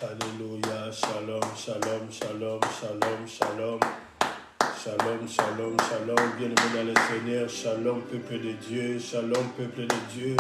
Alléluia, shalom, shalom, shalom, shalom, shalom. Shalom, shalom, shalom, bien-aimés dans le Seigneur, shalom, peuple de Dieu, shalom, peuple de Dieu,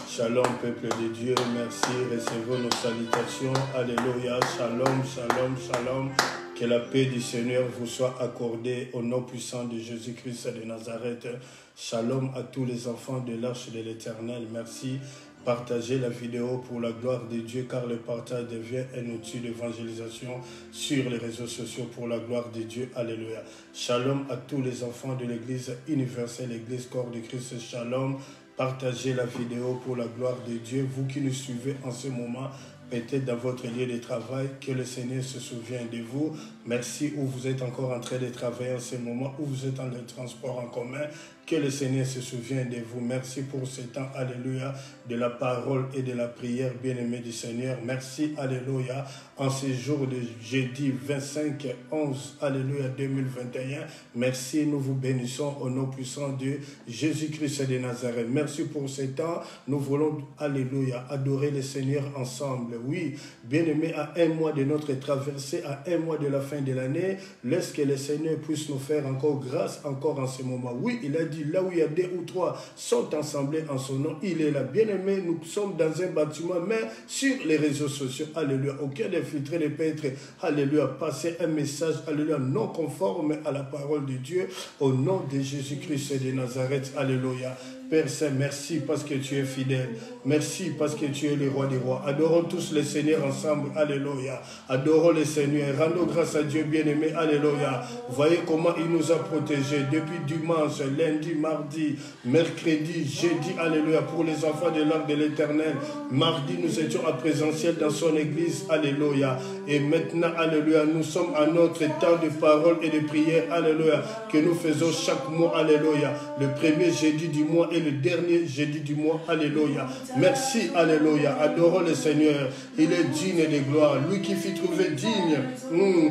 shalom, peuple de Dieu, merci, recevons nos salutations, alléluia, shalom, shalom, shalom, que la paix du Seigneur vous soit accordée au nom puissant de Jésus-Christ de Nazareth, shalom à tous les enfants de l'Arche de l'Éternel, merci. Partagez la vidéo pour la gloire de Dieu car le partage devient un outil d'évangélisation sur les réseaux sociaux pour la gloire de Dieu. Alléluia. Shalom à tous les enfants de l'Église universelle, l'Église corps de Christ. Shalom. Partagez la vidéo pour la gloire de Dieu. Vous qui nous suivez en ce moment, peut-être dans votre lieu de travail, que le Seigneur se souvienne de vous. Merci où vous êtes encore en train de travailler en ce moment, où vous êtes dans le transport en commun. Que le Seigneur se souvienne de vous. Merci pour ce temps, alléluia, de la parole et de la prière, bien-aimé du Seigneur. Merci, alléluia, en ce jour de jeudi 25/11, alléluia, 2021. Merci, nous vous bénissons au nom puissant de Jésus-Christ de Nazareth. Merci pour ce temps. Nous voulons, alléluia, adorer le Seigneur ensemble. Oui, bien-aimé, à un mois de notre traversée, à un mois de la fin de l'année, laisse que le Seigneur puisse nous faire encore grâce, encore en ce moment. Oui, il a dit, là où il y a 2 ou 3 sont assemblés en son nom, il est là. Bien-aimé, nous sommes dans un bâtiment, mais sur les réseaux sociaux, alléluia, aucun des filtrés ne peut être, alléluia, passer un message, alléluia, non conforme à la parole de Dieu, au nom de Jésus-Christ de Nazareth, alléluia. Père Saint, merci parce que tu es fidèle. Merci parce que tu es le roi des rois. Adorons tous le Seigneur ensemble. Alléluia. Adorons le Seigneur. Rendons grâce à Dieu bien-aimé. Alléluia. Voyez comment il nous a protégés depuis dimanche, lundi, mardi, mercredi, jeudi. Alléluia. Pour les enfants de l'Arche de l'Éternel. Mardi, nous étions à présentiel dans son église. Alléluia. Et maintenant, alléluia, nous sommes à notre temps de parole et de prière. Alléluia. Que nous faisons chaque mois. Alléluia. Le premier jeudi du mois et le dernier jeudi du mois. Alléluia. Merci, alléluia. Adorons le Seigneur. Il est digne de gloire. Lui qui fit trouver digne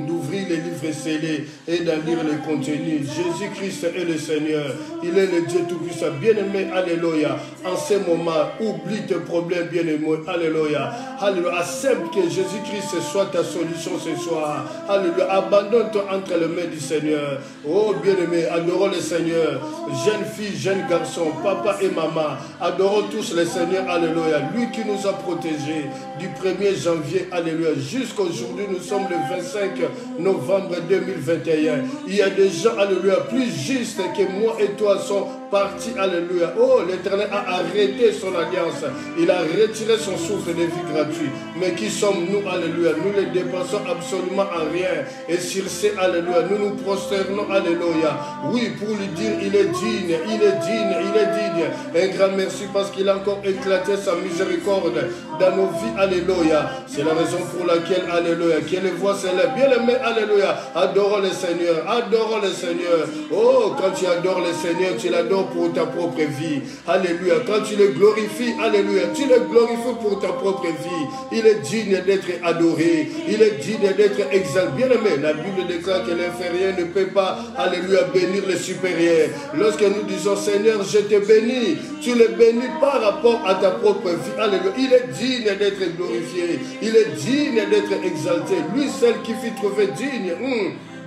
d'ouvrir les livres scellés et d'en lire les contenus. Jésus-Christ est le Seigneur. Il est le Dieu tout-puissant. Bien-aimé, alléluia. En ce moment, oublie tes problèmes, bien-aimé. Alléluia. Alléluia. Accepte que Jésus-Christ soit ta solution ce soir. Alléluia. Abandonne-toi entre les mains du Seigneur. Oh, bien-aimé, adorons le Seigneur. Jeune fille, jeune garçon, papa et maman, adorons tous le Seigneur, alléluia, lui qui nous a protégés du 1er janvier, alléluia, jusqu'aujourd'hui, nous sommes le 25 novembre 2021. Il y a des gens, alléluia, plus justes que moi et toi sont partis, alléluia. Oh, l'Éternel a arrêté son alliance, il a retiré son souffle de vie gratuit. Mais qui sommes-nous, alléluia? Nous ne dépensons absolument en rien. Et sur ce, alléluia, nous nous prosternons, alléluia. Oui, pour lui dire, il est digne, il est digne, il est digne. Un grand merci parce qu'il a encore éclaté sa miséricorde dans nos vies, alléluia. C'est la raison pour laquelle, alléluia, que les voix s'élèvent. Bien aimé, alléluia, adorons le Seigneur, adorons le Seigneur. Oh, quand tu adores le Seigneur, tu l'adores pour ta propre vie, alléluia. Quand tu le glorifies, alléluia, tu le glorifies pour ta propre vie. Il est digne d'être adoré, il est digne d'être exalté. Bien aimé, la Bible déclare que l'inférieur ne peut pas, alléluia, bénir le supérieur. Lorsque nous disons, Seigneur, je te bénis, tu le bénis par rapport à ta propre vie, alléluia. Il est digne d'être glorifié, il est digne d'être exalté. Lui seul qui fit trouver digne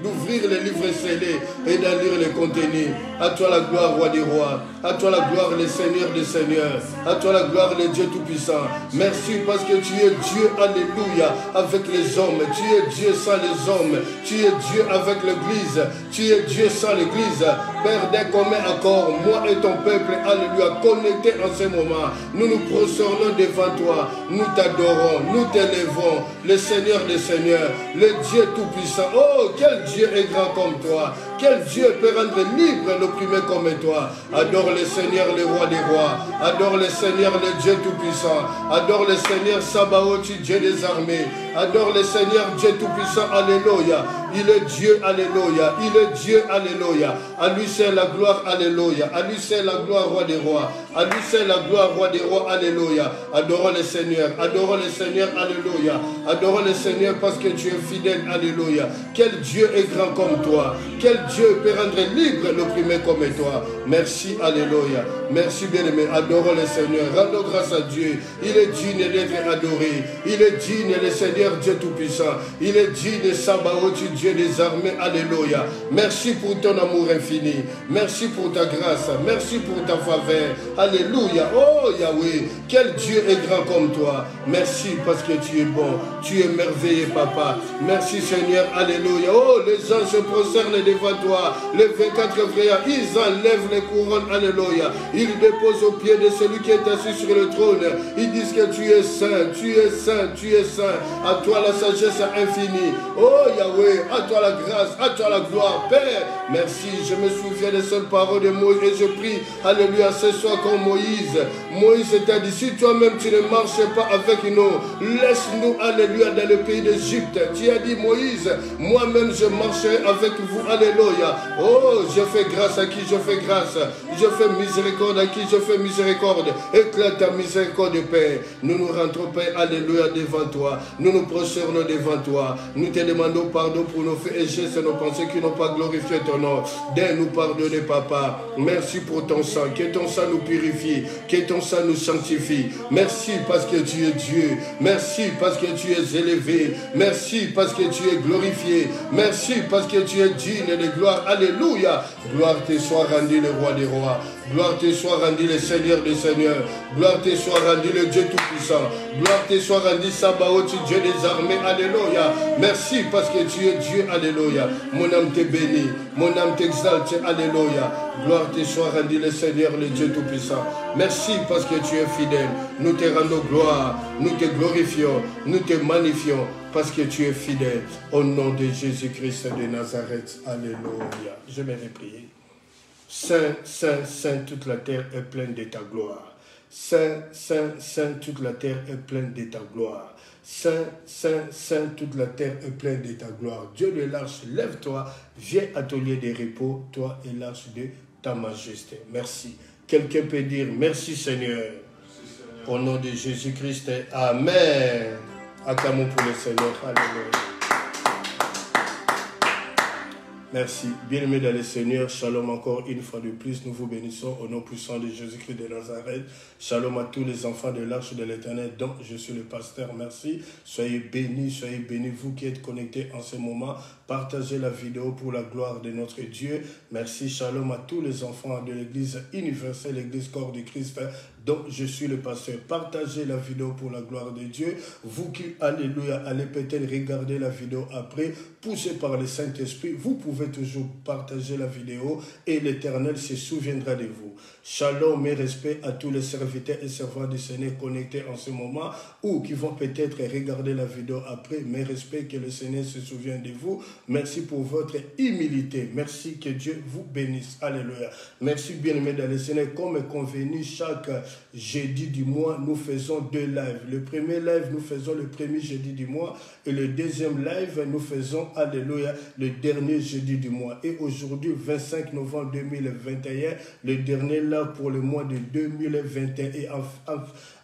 d'ouvrir les livres scellés et d'en lire les contenus. À toi la gloire, roi des rois. À toi la gloire, le Seigneur des seigneurs. À toi la gloire, le Dieu tout-puissant. Merci parce que tu es Dieu, alléluia, avec les hommes. Tu es Dieu sans les hommes. Tu es Dieu avec l'Église. Tu es Dieu sans l'Église. Père, d'un commun accord, moi et ton peuple, alléluia, connectés en ce moment. Nous nous prosternons devant toi. Nous t'adorons, nous t'élèvons. Le Seigneur des seigneurs, le Dieu tout-puissant. Oh, quel Dieu est grand comme toi. Quel Dieu peut rendre libre l'opprimé comme toi. Adore le Seigneur, le roi des rois. Adore le Seigneur, le Dieu tout-puissant. Adore le Seigneur, Sabaoth, Dieu des armées. Adore le Seigneur, Dieu tout-puissant. Alléluia. Il est Dieu, alléluia. Il est Dieu, alléluia. À lui c'est la gloire, alléluia. À lui c'est la gloire, roi des rois. À lui c'est la gloire, roi des rois, alléluia. Adorons le Seigneur, adorons le Seigneur, alléluia. Adorons le Seigneur parce que tu es fidèle, alléluia. Quel Dieu est grand comme toi. Quel Dieu peut rendre libre l'opprimé comme toi. Merci, alléluia. Merci, bien-aimé. Adorons le Seigneur. Rendons grâce à Dieu. Il est digne d'être adoré. Il est digne, le Seigneur Dieu Tout-Puissant. Il est digne, Sabaoth, Dieu des armées, alléluia. Merci pour ton amour infini. Merci pour ta grâce. Merci pour ta faveur. Alléluia. Oh Yahweh, quel Dieu est grand comme toi. Merci parce que tu es bon. Tu es merveilleux, Papa. Merci, Seigneur. Alléluia. Oh, les gens se prosternent devant toi. Les 24 frères, ils enlèvent les couronnes. Alléluia. Ils déposent au pied de celui qui est assis sur le trône. Ils disent que tu es saint, tu es saint, tu es saint. À toi la sagesse infinie. Oh Yahweh, à toi la grâce, à toi la gloire. Père, merci. Je me souviens des seules paroles de Moïse et je prie. Alléluia. Ce soir comme Moïse. Moïse t'a dit, si toi-même tu ne marches pas avec nous, laisse-nous, alléluia, dans le pays d'Égypte. Tu as dit, Moïse, moi-même je marcherai avec vous. Alléluia. Oh, je fais grâce à qui je fais grâce. Je fais miséricorde à qui je fais miséricorde. Éclate ta miséricorde, Père. Nous nous rentrons, Père, alléluia, devant toi. Nous nous prosternons devant toi. Nous te demandons pardon pour nos faits et gestes et nos pensées qui n'ont pas glorifié ton nom. Dès nous pardonner, Papa. Merci pour ton sang. Que ton sang nous purifie. Que ton sang nous sanctifie. Merci parce que tu es Dieu. Merci parce que tu es élevé. Merci parce que tu es glorifié. Merci parce que tu es digne de gloire. Alléluia. Gloire te soit rendue, le roi des rois. Gloire te soit rendue, le Seigneur des seigneurs. Gloire te soit rendue, le Dieu tout-puissant. Gloire te soit rendue, Sabaoth, Dieu des armées. Alléluia. Merci parce que tu es Dieu. Alléluia. Mon âme te bénit. Mon âme t'exalte. Alléluia. Gloire te soit rendue, le Seigneur, le Dieu tout-puissant. Merci parce que tu es fidèle. Nous te rendons gloire. Nous te glorifions. Nous te magnifions parce que tu es fidèle. Au nom de Jésus-Christ de Nazareth. Alléluia. Je vais prier. Saint, Saint, Saint, toute la terre est pleine de ta gloire. Saint, Saint, Saint, toute la terre est pleine de ta gloire. Saint, Saint, Saint, toute la terre est pleine de ta gloire. Dieu de l'arche, lève-toi, viens à ton lieu de repos, toi et l'arche de ta majesté. Merci. Quelqu'un peut dire merci Seigneur. Merci, Seigneur. Au nom de Jésus-Christ, Amen. Acclamons pour le Seigneur. Alléluia. Merci. Bien-aimés dans le Seigneur, shalom encore une fois de plus. Nous vous bénissons au nom puissant de Jésus-Christ de Nazareth. Shalom à tous les enfants de l'arche de l'Éternel dont je suis le pasteur. Merci. Soyez bénis, vous qui êtes connectés en ce moment. Partagez la vidéo pour la gloire de notre Dieu. Merci. Shalom à tous les enfants de l'Église universelle, l'Église corps de Christ, dont je suis le pasteur. Partagez la vidéo pour la gloire de Dieu. Vous qui, alléluia, allez peut-être regarder la vidéo après, poussé par le Saint-Esprit, vous pouvez toujours partager la vidéo et l'Éternel se souviendra de vous. Shalom et respect à tous les serviteurs et servants du Seigneur connectés en ce moment ou qui vont peut-être regarder la vidéo après. Mes respects, que le Seigneur se souvienne de vous. Merci pour votre humilité. Merci, que Dieu vous bénisse. Alléluia. Merci, bien-aimés dans le Seigneur. Comme convenu, chaque jeudi du mois, nous faisons 2 lives. Le premier live, nous faisons le premier jeudi du mois et le deuxième live, nous faisons, alléluia, le dernier jeudi du mois. Et aujourd'hui, 25 novembre 2021, le dernier live pour le mois de 2021. Et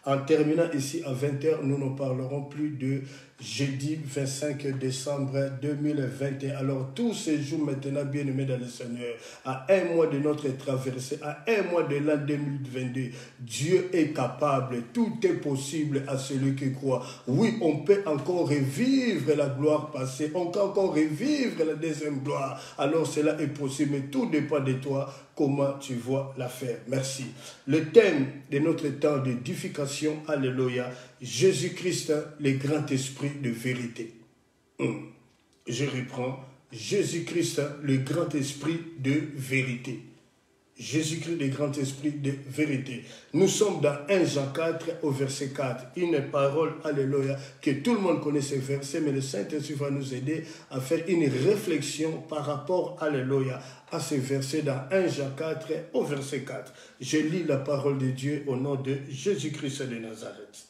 en terminant ici à 20h, nous ne parlerons plus de jeudi 25 décembre 2021. Alors, tous ces jours maintenant, bien-aimés dans le Seigneur, à un mois de notre traversée, à un mois de l'an 2022, Dieu est capable, tout est possible à celui qui croit. Oui, on peut encore revivre la gloire passée, on peut encore revivre la deuxième gloire. Alors, cela est possible, mais tout dépend de toi, comment tu vois l'affaire. Merci. Le thème de notre temps d'édification, alléluia, Jésus-Christ, le grand esprit de vérité. Je reprends. Jésus-Christ, le grand esprit de vérité. Jésus-Christ, le grand esprit de vérité. Nous sommes dans 1 Jean 4 au verset 4. Une parole, alléluia, que tout le monde connaît ces versets, mais le Saint-Esprit va nous aider à faire une réflexion par rapport, alléluia, à ces versets dans 1 Jean 4 au verset 4. Je lis la parole de Dieu au nom de Jésus-Christ de Nazareth.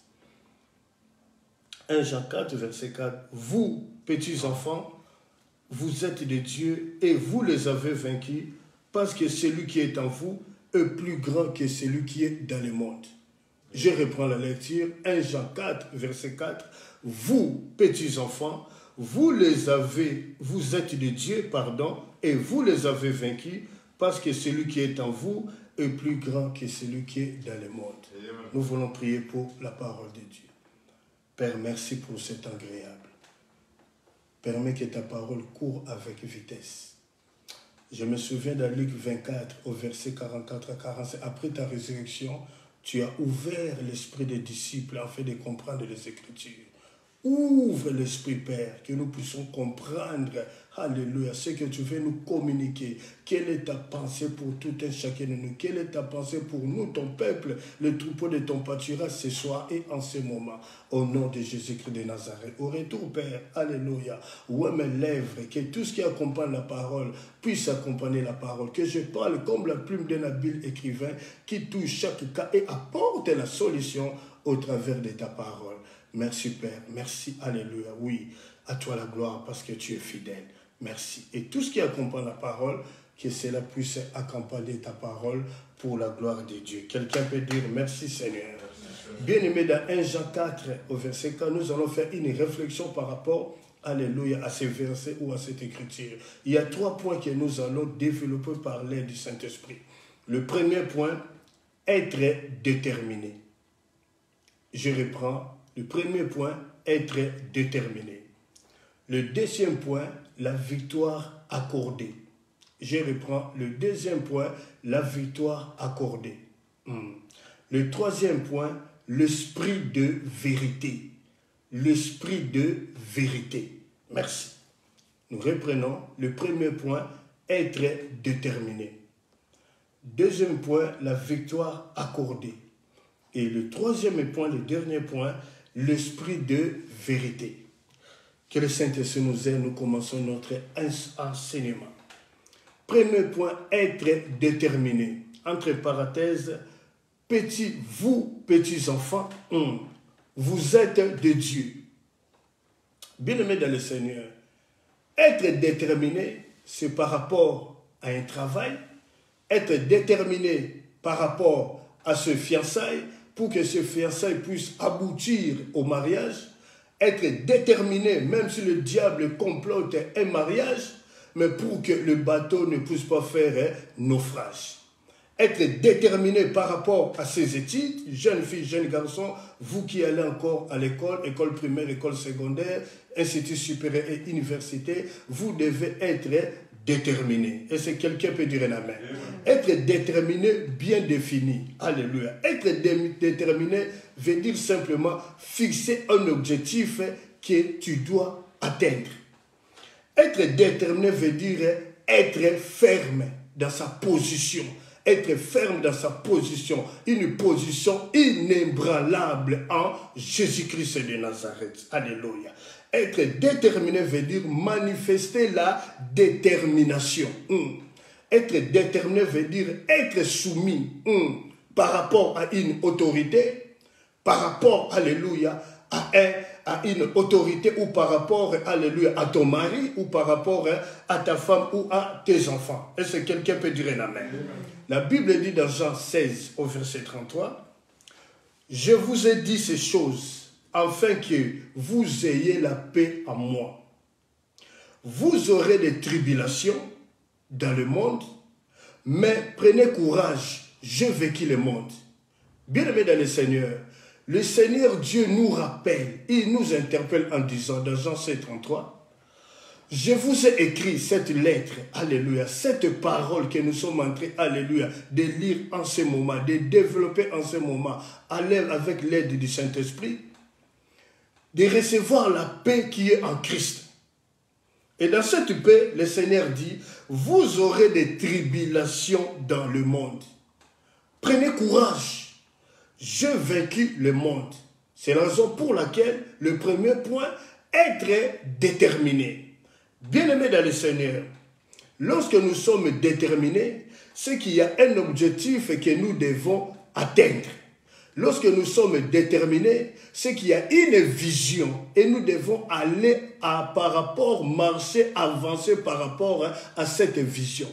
1 Jean 4, verset 4. Vous, petits enfants, vous êtes de Dieu et vous les avez vaincus, parce que celui qui est en vous est plus grand que celui qui est dans le monde. Je reprends la lecture, 1 Jean 4, verset 4. Vous, petits enfants, vous êtes de Dieu, et vous les avez vaincus, parce que celui qui est en vous est plus grand que celui qui est dans le monde. Nous voulons prier pour la parole de Dieu. Père, merci pour cet agréable. Permets que ta parole court avec vitesse. Je me souviens dans Luc 24, au verset 44 à 45, après ta résurrection, tu as ouvert l'esprit des disciples afin de comprendre les Écritures. Ouvre l'esprit, Père, que nous puissions comprendre, alléluia, ce que tu veux nous communiquer. Quelle est ta pensée pour tout un chacun de nous? Quelle est ta pensée pour nous, ton peuple, le troupeau de ton pâturage ce soir et en ce moment? Au nom de Jésus-Christ de Nazareth. Au retour, Père, alléluia, ouvre mes lèvres, que tout ce qui accompagne la parole puisse accompagner la parole. Que je parle comme la plume d'un habile écrivain qui touche chaque cas et apporte la solution au travers de ta parole. Merci Père, merci, alléluia, oui, à toi la gloire parce que tu es fidèle, merci. Et tout ce qui accompagne la parole, que cela puisse accompagner ta parole pour la gloire de Dieu. Quelqu'un peut dire merci Seigneur. Bien-aimé, dans 1 Jean 4, au verset 4, nous allons faire une réflexion par rapport, alléluia, à ces versets ou à cette écriture. Il y a 3 points que nous allons développer par l'aide du Saint-Esprit. Le premier point, être déterminé. Je reprends. Le premier point, être déterminé. Le deuxième point, la victoire accordée. Je reprends. Le deuxième point, la victoire accordée. Le troisième point, l'esprit de vérité. L'esprit de vérité. Merci. Nous reprenons. Le premier point, être déterminé. Deuxième point, la victoire accordée. Et le troisième point, le dernier point, l'esprit de vérité. Que le Saint-Esprit nous aide, nous commençons notre enseignement. Premier point, être déterminé. Entre parenthèses, vous, petits enfants, vous êtes de Dieu. Bien-aimés dans le Seigneur, être déterminé, c'est par rapport à un travail, être déterminé par rapport à ce fiançailles, pour que ce fiançailles puisse aboutir au mariage, être déterminé, même si le diable complote un mariage, mais pour que le bateau ne puisse pas faire naufrage. Être déterminé par rapport à ses études, jeunes filles, jeunes garçons, vous qui allez encore à l'école, école primaire, école secondaire, institut supérieur et université, vous devez être déterminé. Et c'est quelqu'un peut dire un amen. Être déterminé, bien défini. Alléluia. Être déterminé veut dire simplement fixer un objectif que tu dois atteindre. Être déterminé veut dire être ferme dans sa position. Être ferme dans sa position. Une position inébranlable en Jésus-Christ de Nazareth. Alléluia. Être déterminé veut dire manifester la détermination. Être déterminé veut dire être soumis par rapport à une autorité, par rapport, alléluia, à une autorité ou par rapport, alléluia, à ton mari ou par rapport à ta femme ou à tes enfants. Est-ce que quelqu'un peut dire un amen? La Bible dit dans Jean 16 au verset 33, « Je vous ai dit ces choses afin que vous ayez la paix en moi. Vous aurez des tribulations dans le monde, mais prenez courage, j'ai vécu le monde. » Bien-aimés dans le Seigneur Dieu nous rappelle, il nous interpelle en disant dans Jean 7, 33, « Je vous ai écrit cette lettre, alléluia, cette parole que nous sommes en train, alléluia, de lire en ce moment, de développer en ce moment, avec l'aide du Saint-Esprit, de recevoir la paix qui est en Christ. Et dans cette paix, le Seigneur dit, vous aurez des tribulations dans le monde. Prenez courage, j'ai vaincu le monde. C'est la raison pour laquelle le premier point, être déterminé. Bien-aimés dans le Seigneur, lorsque nous sommes déterminés, c'est qu'il y a un objectif que nous devons atteindre. lorsque nous sommes déterminés, c'est qu'il y a une vision et nous devons aller par rapport, marcher, avancer par rapport à cette vision.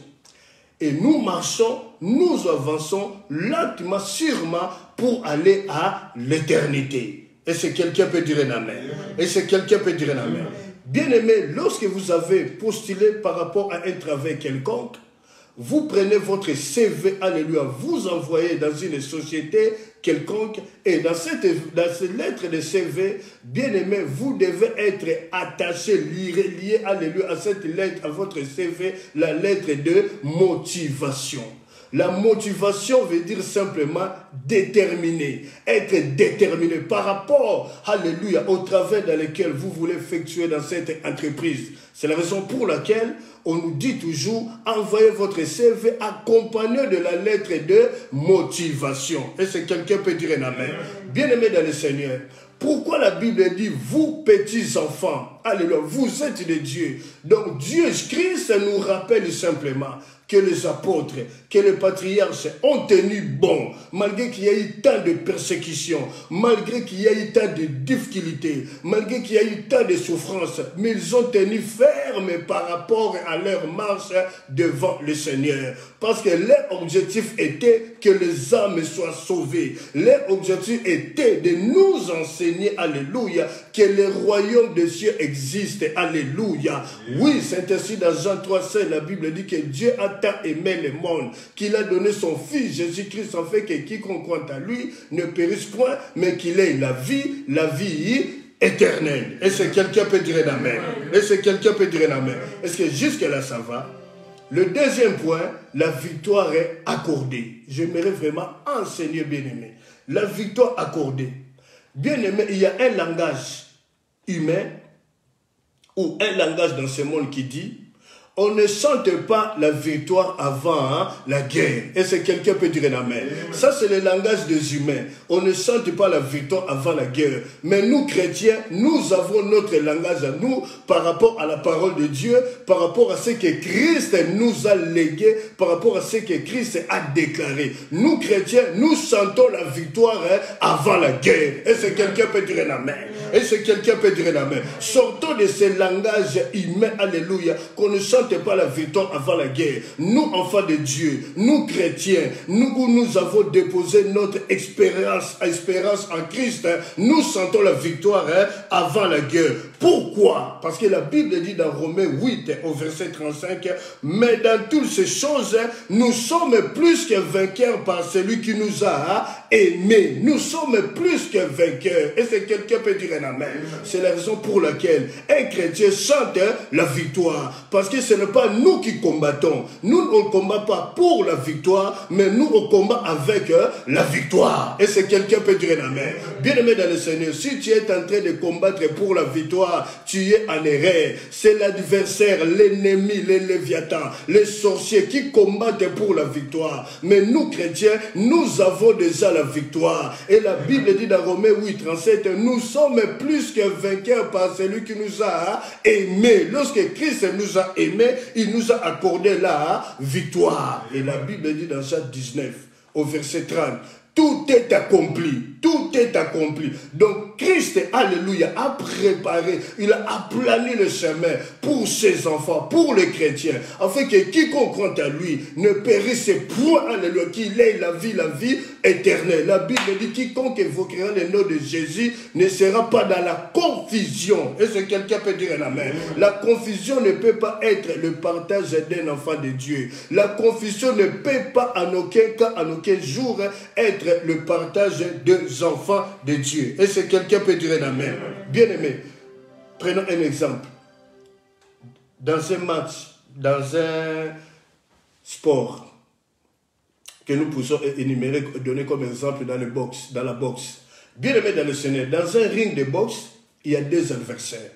Et nous marchons, nous avançons lentement, sûrement, pour aller à l'éternité. Et c'est quelqu'un peut dire un amen. Et c'est quelqu'un peut dire un amen. Bien-aimé, lorsque vous avez postulé par rapport à un travail quelconque, vous prenez votre CV, alléluia, vous envoyez dans une société quelconque et dans cette lettre de CV, bien aimé, vous devez être attaché, lié, alléluia, à cette lettre, à votre CV, la lettre de motivation. La motivation veut dire simplement déterminer, être déterminé par rapport, alléluia, au travail dans lequel vous voulez effectuer dans cette entreprise. C'est la raison pour laquelle on nous dit toujours, envoyez votre CV accompagné de la lettre de motivation. Et c'est quelqu'un peut dire un amen. Bien-aimé dans le Seigneur, pourquoi la Bible dit, vous petits enfants, alléluia, vous êtes de Dieu. Donc Dieu, Christ nous rappelle simplement que les apôtres, que les patriarches ont tenu bon, malgré qu'il y a eu tant de persécutions, malgré qu'il y a eu tant de difficultés, malgré qu'il y a eu tant de souffrances, mais ils ont tenu ferme par rapport à leur marche devant le Seigneur. Parce que leur objectif était que les âmes soient sauvées. Leur objectif était de nous enseigner, alléluia, que le royaume des cieux existe, alléluia. Oui, c'est ainsi dans Jean 3,16, la Bible dit que Dieu a tant aimé le monde, qu'il a donné son Fils Jésus-Christ, en fait que quiconque croit à lui ne périsse point, mais qu'il ait la vie éternelle. Et c'est quelqu'un peut dire un amen. Et c'est quelqu'un peut dire un amen. Est-ce que jusque-là ça va? Le deuxième point, la victoire est accordée. J'aimerais vraiment enseigner, bien-aimé. La victoire accordée. Bien-aimé, il y a un langage humain ou un langage dans ce monde qui dit on ne chante pas la victoire avant la guerre. Et c'est quelqu'un peut dire un amen. Ça, c'est le langage des humains. On ne chante pas la victoire avant la guerre. Mais nous, chrétiens, nous avons notre langage à nous par rapport à la parole de Dieu, par rapport à ce que Christ nous a légué, par rapport à ce que Christ a déclaré. Nous, chrétiens, nous chantons la victoire avant la guerre. Et c'est quelqu'un peut dire un amen. Et c'est quelqu'un peut dire un amen. Sortons de ce langage humain, alléluia, qu'on ne chante pas la victoire avant la guerre. Nous, enfants de Dieu, nous, chrétiens, nous où nous avons déposé notre espérance en Christ, nous chantons la victoire avant la guerre. Pourquoi? Parce que la Bible dit dans Romains 8, au verset 35, mais dans toutes ces choses, nous sommes plus que vainqueurs par celui qui nous a aimés. Nous sommes plus que vainqueurs. Et c'est quelqu'un peut dire un amen. C'est la raison pour laquelle un chrétien chante la victoire. Parce que ce n'est pas nous qui combattons. Nous, on ne combat pas pour la victoire, mais nous, on combat avec la victoire. Et c'est quelqu'un peut dire un amen. Bien-aimé dans le Seigneur, si tu es en train de combattre pour la victoire, tu es en erreur. C'est l'adversaire, l'ennemi, les léviathans, les sorciers qui combattent pour la victoire. Mais nous, chrétiens, nous avons déjà la victoire. Et la Bible dit dans Romains 8, 37, nous sommes plus que vainqueurs par celui qui nous a aimés. Lorsque Christ nous a aimés, il nous a accordé la victoire. Et la Bible dit dans Jean 19, au verset 30, tout est accompli. Tout est accompli. Donc Christ, alléluia, a préparé, il a aplani le chemin pour ses enfants, pour les chrétiens, afin que quiconque croit à lui ne périsse point, alléluia, qu'il ait la vie éternelle. La Bible dit quiconque évoquera le nom de Jésus ne sera pas dans la confusion. Et ce quelqu'un peut dire un amen. La confusion ne peut pas être le partage d'un enfant de Dieu. La confusion ne peut pas en aucun cas, en aucun jour être le partage de enfants de Dieu. Et c'est quelqu'un peut dire un amen. Bien aimé, prenons un exemple. Dans un match, dans un sport que nous pouvons énumérer, donner comme exemple dans la boxe. Bien aimé dans le Seigneur, dans un ring de boxe, il y a deux adversaires.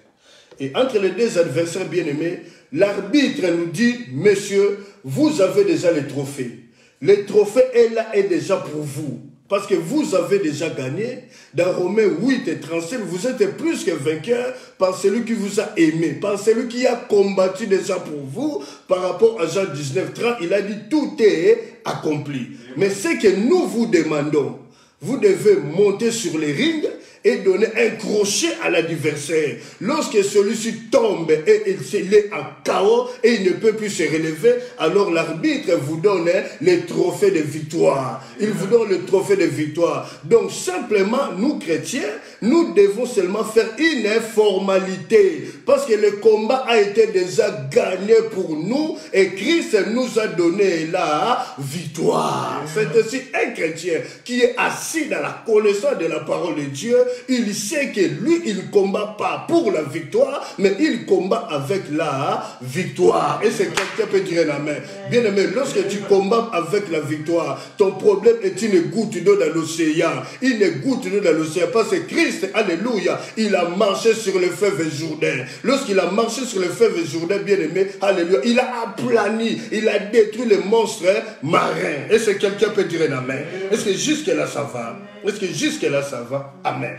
Et entre les deux adversaires, bien aimés, l'arbitre nous dit, messieurs, vous avez déjà les trophées. Le trophée est là et déjà pour vous. Parce que vous avez déjà gagné. Dans Romains 8 et 37, vous êtes plus que vainqueur par celui qui vous a aimé, par celui qui a combattu déjà pour vous. Par rapport à Jean 19, 30, il a dit tout est accompli. Mais ce que nous vous demandons, vous devez monter sur les rings et donner un crochet à l'adversaire. Lorsque celui-ci tombe et il est en chaos et il ne peut plus se relever, alors l'arbitre vous donne les trophées de victoire. Il vous donne le trophée de victoire. Donc simplement, nous chrétiens, nous devons seulement faire une formalité. Parce que le combat a été déjà gagné pour nous et Christ nous a donné la victoire. C'est aussi un chrétien qui est assis dans la connaissance de la parole de Dieu. Il sait que lui, il ne combat pas pour la victoire, mais il combat avec la victoire. Et c'est quelqu'un peut dire amen. Bien aimé, lorsque tu combats avec la victoire, ton problème est une goutte d'eau dans l'océan. Une goutte d'eau dans l'océan. Parce que Christ, alléluia, il a marché sur le fleuve Jourdain. Lorsqu'il a marché sur le fleuve Jourdain, bien aimé, alléluia, il a aplani, il a détruit les monstres marins. Et c'est quelqu'un peut dire amen. Est-ce que jusque là ça va? Est-ce que jusque là ça va? Amen.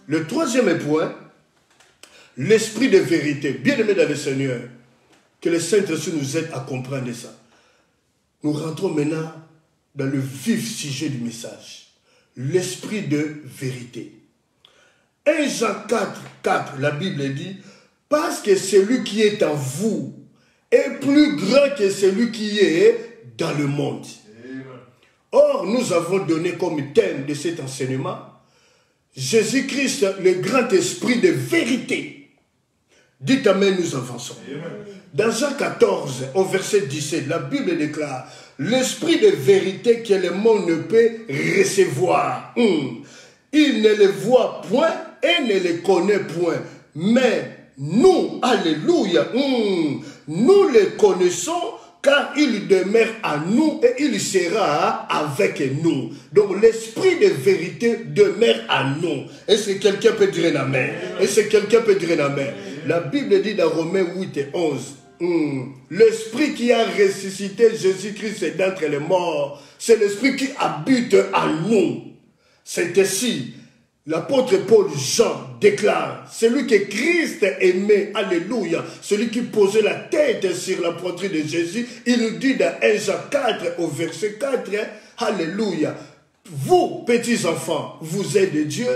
Le troisième point, l'esprit de vérité. Bien-aimé dans le Seigneur, que le Saint-Esprit nous aide à comprendre ça. Nous rentrons maintenant dans le vif sujet du message. L'esprit de vérité. 1 Jean 4, la Bible dit, parce que celui qui est en vous est plus grand que celui qui est dans le monde. Or, nous avons donné comme thème de cet enseignement Jésus-Christ, le grand esprit de vérité. Dites amen, nous avançons. Dans Jean 14, au verset 17, la Bible déclare l'esprit de vérité que le monde ne peut recevoir. Il ne le voit point et ne le connaît point. Mais nous, alléluia, nous le connaissons car il demeure à nous et il sera avec nous. Donc l'esprit de vérité demeure à nous. Est-ce que quelqu'un peut dire un amen? Est-ce que quelqu'un peut dire un amen? La Bible dit dans Romains 8 et 11, l'esprit qui a ressuscité Jésus-Christ d'entre les morts, c'est l'esprit qui habite en nous. C'est ainsi. L'apôtre Paul Jean déclare, celui que Christ aimait, alléluia, celui qui posait la tête sur la poitrine de Jésus, il nous dit dans 1 Jean 4 au verset 4, alléluia, vous petits enfants, vous êtes de Dieu,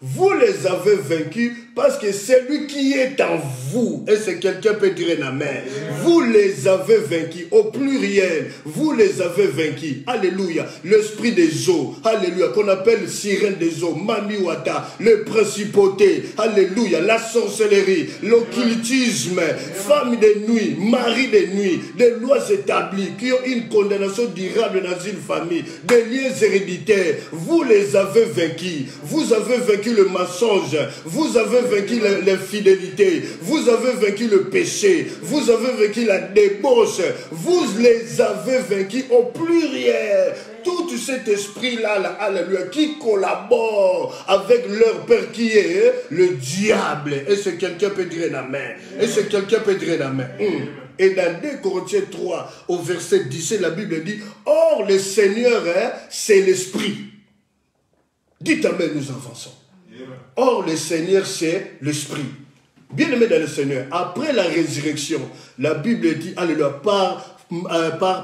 vous les avez vaincus parce que celui qui est en vous, et c'est quelqu'un peut dire un amen, vous les avez vaincus, au pluriel, vous les avez vaincus, alléluia, l'esprit des eaux, alléluia, qu'on appelle sirène des eaux, Mamiwata, le principauté, alléluia, la sorcellerie, l'occultisme, femme de nuit, mari de nuit, des lois établies qui ont une condamnation durable dans une famille, des liens héréditaires, vous les avez vaincus, vous avez vaincu le mensonge, vous avez vaincu l'infidélité, vous avez vaincu le péché, vous avez vaincu la débauche, vous les avez vaincus au pluriel. Tout cet esprit-là, alléluia, qui collabore avec leur père qui est le diable. Et ce quelqu'un peut dire un amen. Et ce quelqu'un peut dire un amen. Et dans 2 Corinthiens 3, au verset 17, la Bible dit, or le Seigneur, c'est l'esprit. Dites amen, nous avançons. Or, le Seigneur, c'est l'Esprit. Bien-aimé dans le Seigneur, après la résurrection, la Bible dit, alléluia, par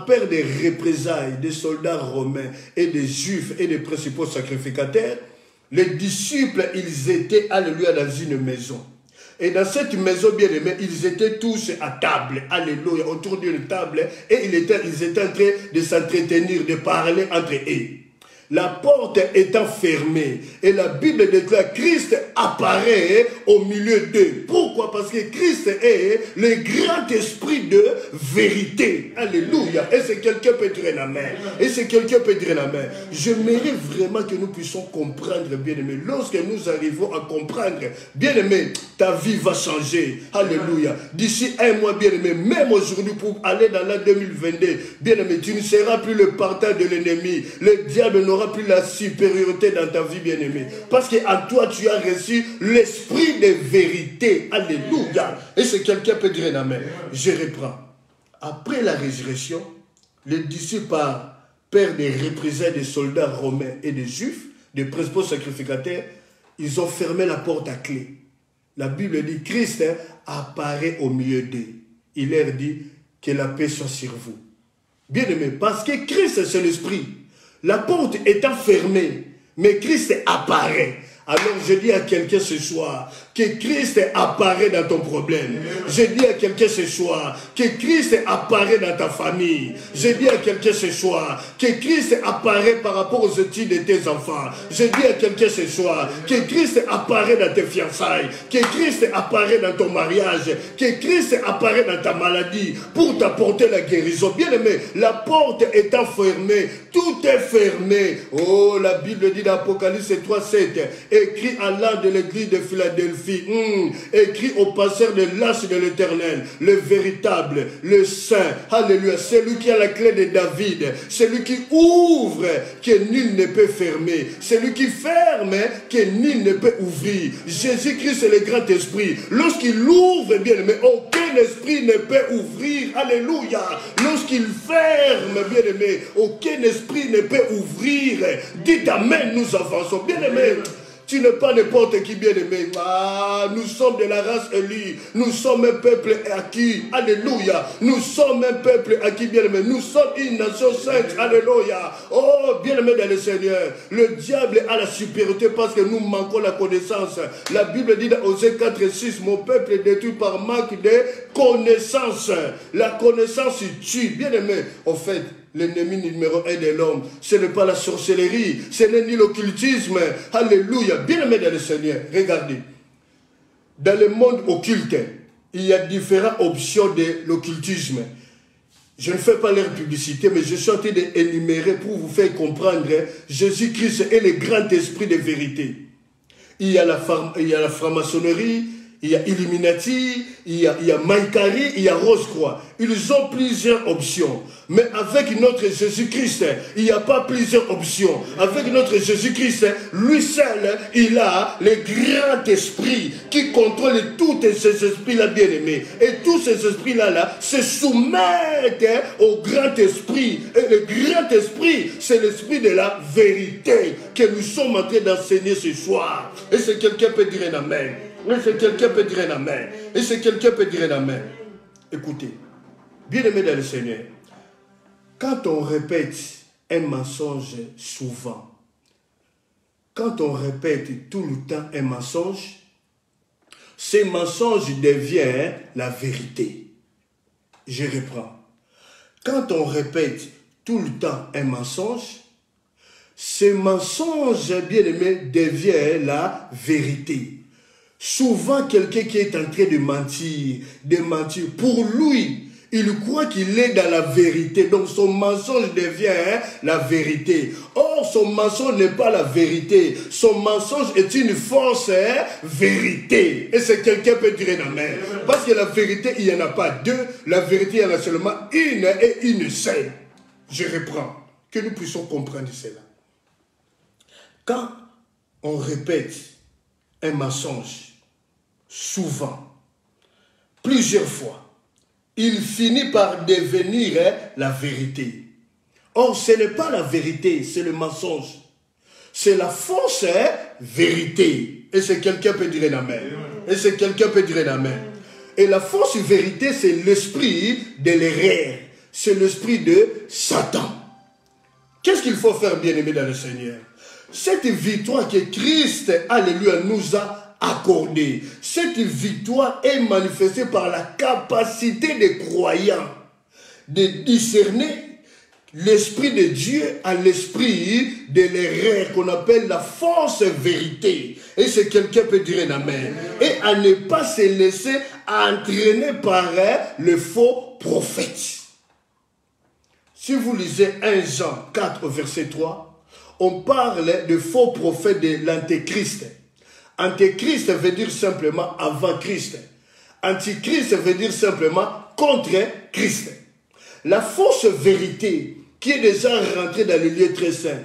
peur des représailles des soldats romains et des juifs et des principaux sacrificateurs, les disciples, ils étaient, alléluia, dans une maison. Et dans cette maison, bien aimée, ils étaient tous à table, alléluia, autour d'une table, et ils étaient en train de s'entretenir, de parler entre eux. La porte étant fermée, et la Bible déclare Christ apparaît au milieu d'eux. Pourquoi? Parce que Christ est le grand esprit de vérité. Alléluia. Et c'est quelqu'un peut dire un amen. Et c'est quelqu'un peut dire un amen. Je mérite vraiment que nous puissions comprendre, bien-aimé. Lorsque nous arrivons à comprendre, bien-aimé, ta vie va changer. Alléluia. D'ici un mois, bien-aimé, même aujourd'hui pour aller dans l'an 2022, bien-aimé, tu ne seras plus le partage de l'ennemi. Le diable n'aura plus la supériorité dans ta vie, bien-aimée. Parce qu'en toi, tu as reçu l'esprit de vérité. Alléluia. Et c'est quelqu'un peut dire un amen. Je reprends. Après la résurrection, les disciples, par peur des représailles des soldats romains et des juifs, des principaux sacrificateurs, ils ont fermé la porte à clé. La Bible dit, Christ apparaît au milieu d'eux. Il leur dit que la paix soit sur vous. Bien-aimé, parce que Christ, c'est l'esprit. La porte étant fermée, mais Christ apparaît. Alors je dis à quelqu'un ce soir que Christ apparaît dans ton problème. Je dis à quelqu'un ce soir que Christ apparaît dans ta famille. Je dis à quelqu'un ce soir que Christ apparaît par rapport aux études de tes enfants. Je dis à quelqu'un ce soir que Christ apparaît dans tes fiançailles, que Christ apparaît dans ton mariage, que Christ apparaît dans ta maladie pour t'apporter la guérison. Bien aimé, la porte étant fermée, tout est fermé. Oh, la Bible dit dans Apocalypse 3:7, écrit à l'âme de l'église de Philadelphie, écrit au pasteur de l'Arche de l'Éternel, le véritable, le saint, alléluia, celui qui a la clé de David, celui qui ouvre, que nul ne peut fermer, celui qui ferme, que nul ne peut ouvrir. Jésus-Christ est le grand esprit. Lorsqu'il ouvre, bien aimé, aucun esprit ne peut ouvrir, alléluia. Lorsqu'il ferme, bien aimé, aucun esprit ne peut ouvrir. Dites amen, nous avançons, bien aimé. Tu n'es pas n'importe qui, bien-aimé. Ah, nous sommes de la race élue. Nous sommes un peuple acquis. Alléluia. Nous sommes un peuple acquis, bien-aimé. Nous sommes une nation sainte. Alléluia. Oh, bien-aimé dans le Seigneur. Le diable a la supériorité parce que nous manquons la connaissance. La Bible dit dans Osée 4:6, mon peuple est détruit par manque de connaissance. La connaissance tue. Bien-aimé, au fait, l'ennemi numéro 1 de l'homme, ce n'est pas la sorcellerie, ce n'est ni l'occultisme. Alléluia. Bien-aimé dans le Seigneur, regardez. Dans le monde occulte, il y a différentes options de l'occultisme. Je ne fais pas leur publicité, mais je suis en train d'énumérer pour vous faire comprendre. Jésus-Christ est le grand esprit de vérité. Il y a la franc-maçonnerie, il y a Illuminati, il y a Maïkari, il y a Rose-Croix. Ils ont plusieurs options. Mais avec notre Jésus-Christ, il n'y a pas plusieurs options. Avec notre Jésus-Christ, lui seul, il a le grand esprit qui contrôle tous ces esprits-là, bien-aimés. Et tous ces esprits-là se soumettent au grand esprit. Et le grand esprit, c'est l'esprit de la vérité que nous sommes en train d'enseigner ce soir. Et si quelqu'un peut dire un amen. Et si quelqu'un peut dire un amen. Et si quelqu'un peut dire un amen. Écoutez, bien-aimés dans le Seigneur, quand on répète un mensonge souvent, quand on répète tout le temps un mensonge, ce mensonge devient la vérité. Je reprends. Quand on répète tout le temps un mensonge, ce mensonge, bien-aimé, devient la vérité. Souvent, quelqu'un qui est en train de mentir, pour lui, il croit qu'il est dans la vérité. Donc, son mensonge devient la vérité. Or, son mensonge n'est pas la vérité. Son mensonge est une fausse vérité. Et c'est quelqu'un peut dire un amen. Parce que la vérité, il n'y en a pas deux. La vérité, il y en a seulement une et une seule. Je reprends. Que nous puissions comprendre cela. Quand on répète un mensonge, souvent, plusieurs fois, il finit par devenir la vérité. Or, ce n'est pas la vérité, c'est le mensonge. C'est la fausse vérité. Et c'est quelqu'un peut dire un amen. Et c'est quelqu'un peut dire un amen. Et la fausse vérité, c'est l'esprit de l'erreur. C'est l'esprit de Satan. Qu'est-ce qu'il faut faire, bien-aimé dans le Seigneur? Cette victoire que Christ, alléluia, nous a accordée, cette victoire est manifestée par la capacité des croyants de discerner l'esprit de Dieu à l'esprit de l'erreur qu'on appelle la fausse vérité. Et c'est quelqu'un peut dire un amen. Et à ne pas se laisser entraîner par le faux prophète. Si vous lisez 1 Jean 4 verset 3, on parle de faux prophètes de l'antéchrist. Antéchrist veut dire simplement avant Christ. Antichrist veut dire simplement contre Christ. La fausse vérité qui est déjà rentrée dans le lieu très saint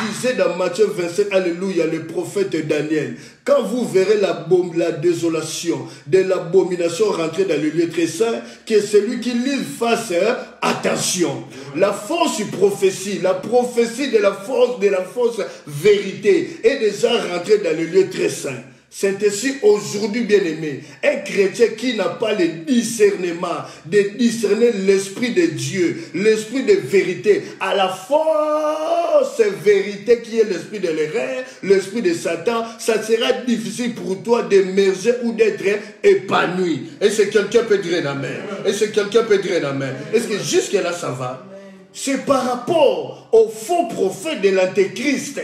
disait dans Matthieu 27, alléluia, le prophète Daniel, quand vous verrez la désolation de l'abomination rentrer dans le lieu très saint, que celui qui lit fasse attention. La fausse prophétie, la prophétie de la fausse vérité est déjà rentrée dans le lieu très saint. C'est ainsi aujourd'hui, bien-aimé, un chrétien qui n'a pas le discernement de discerner l'Esprit de Dieu, l'Esprit de vérité, à la fausse vérité qui est l'Esprit de l'erreur, l'Esprit de Satan, ça sera difficile pour toi d'émerger ou d'être épanoui. Est-ce que quelqu'un peut dire un amen? Est-ce que quelqu'un peut dire un amen? Est-ce que jusque-là ça va? C'est par rapport au faux prophète de l'Antéchrist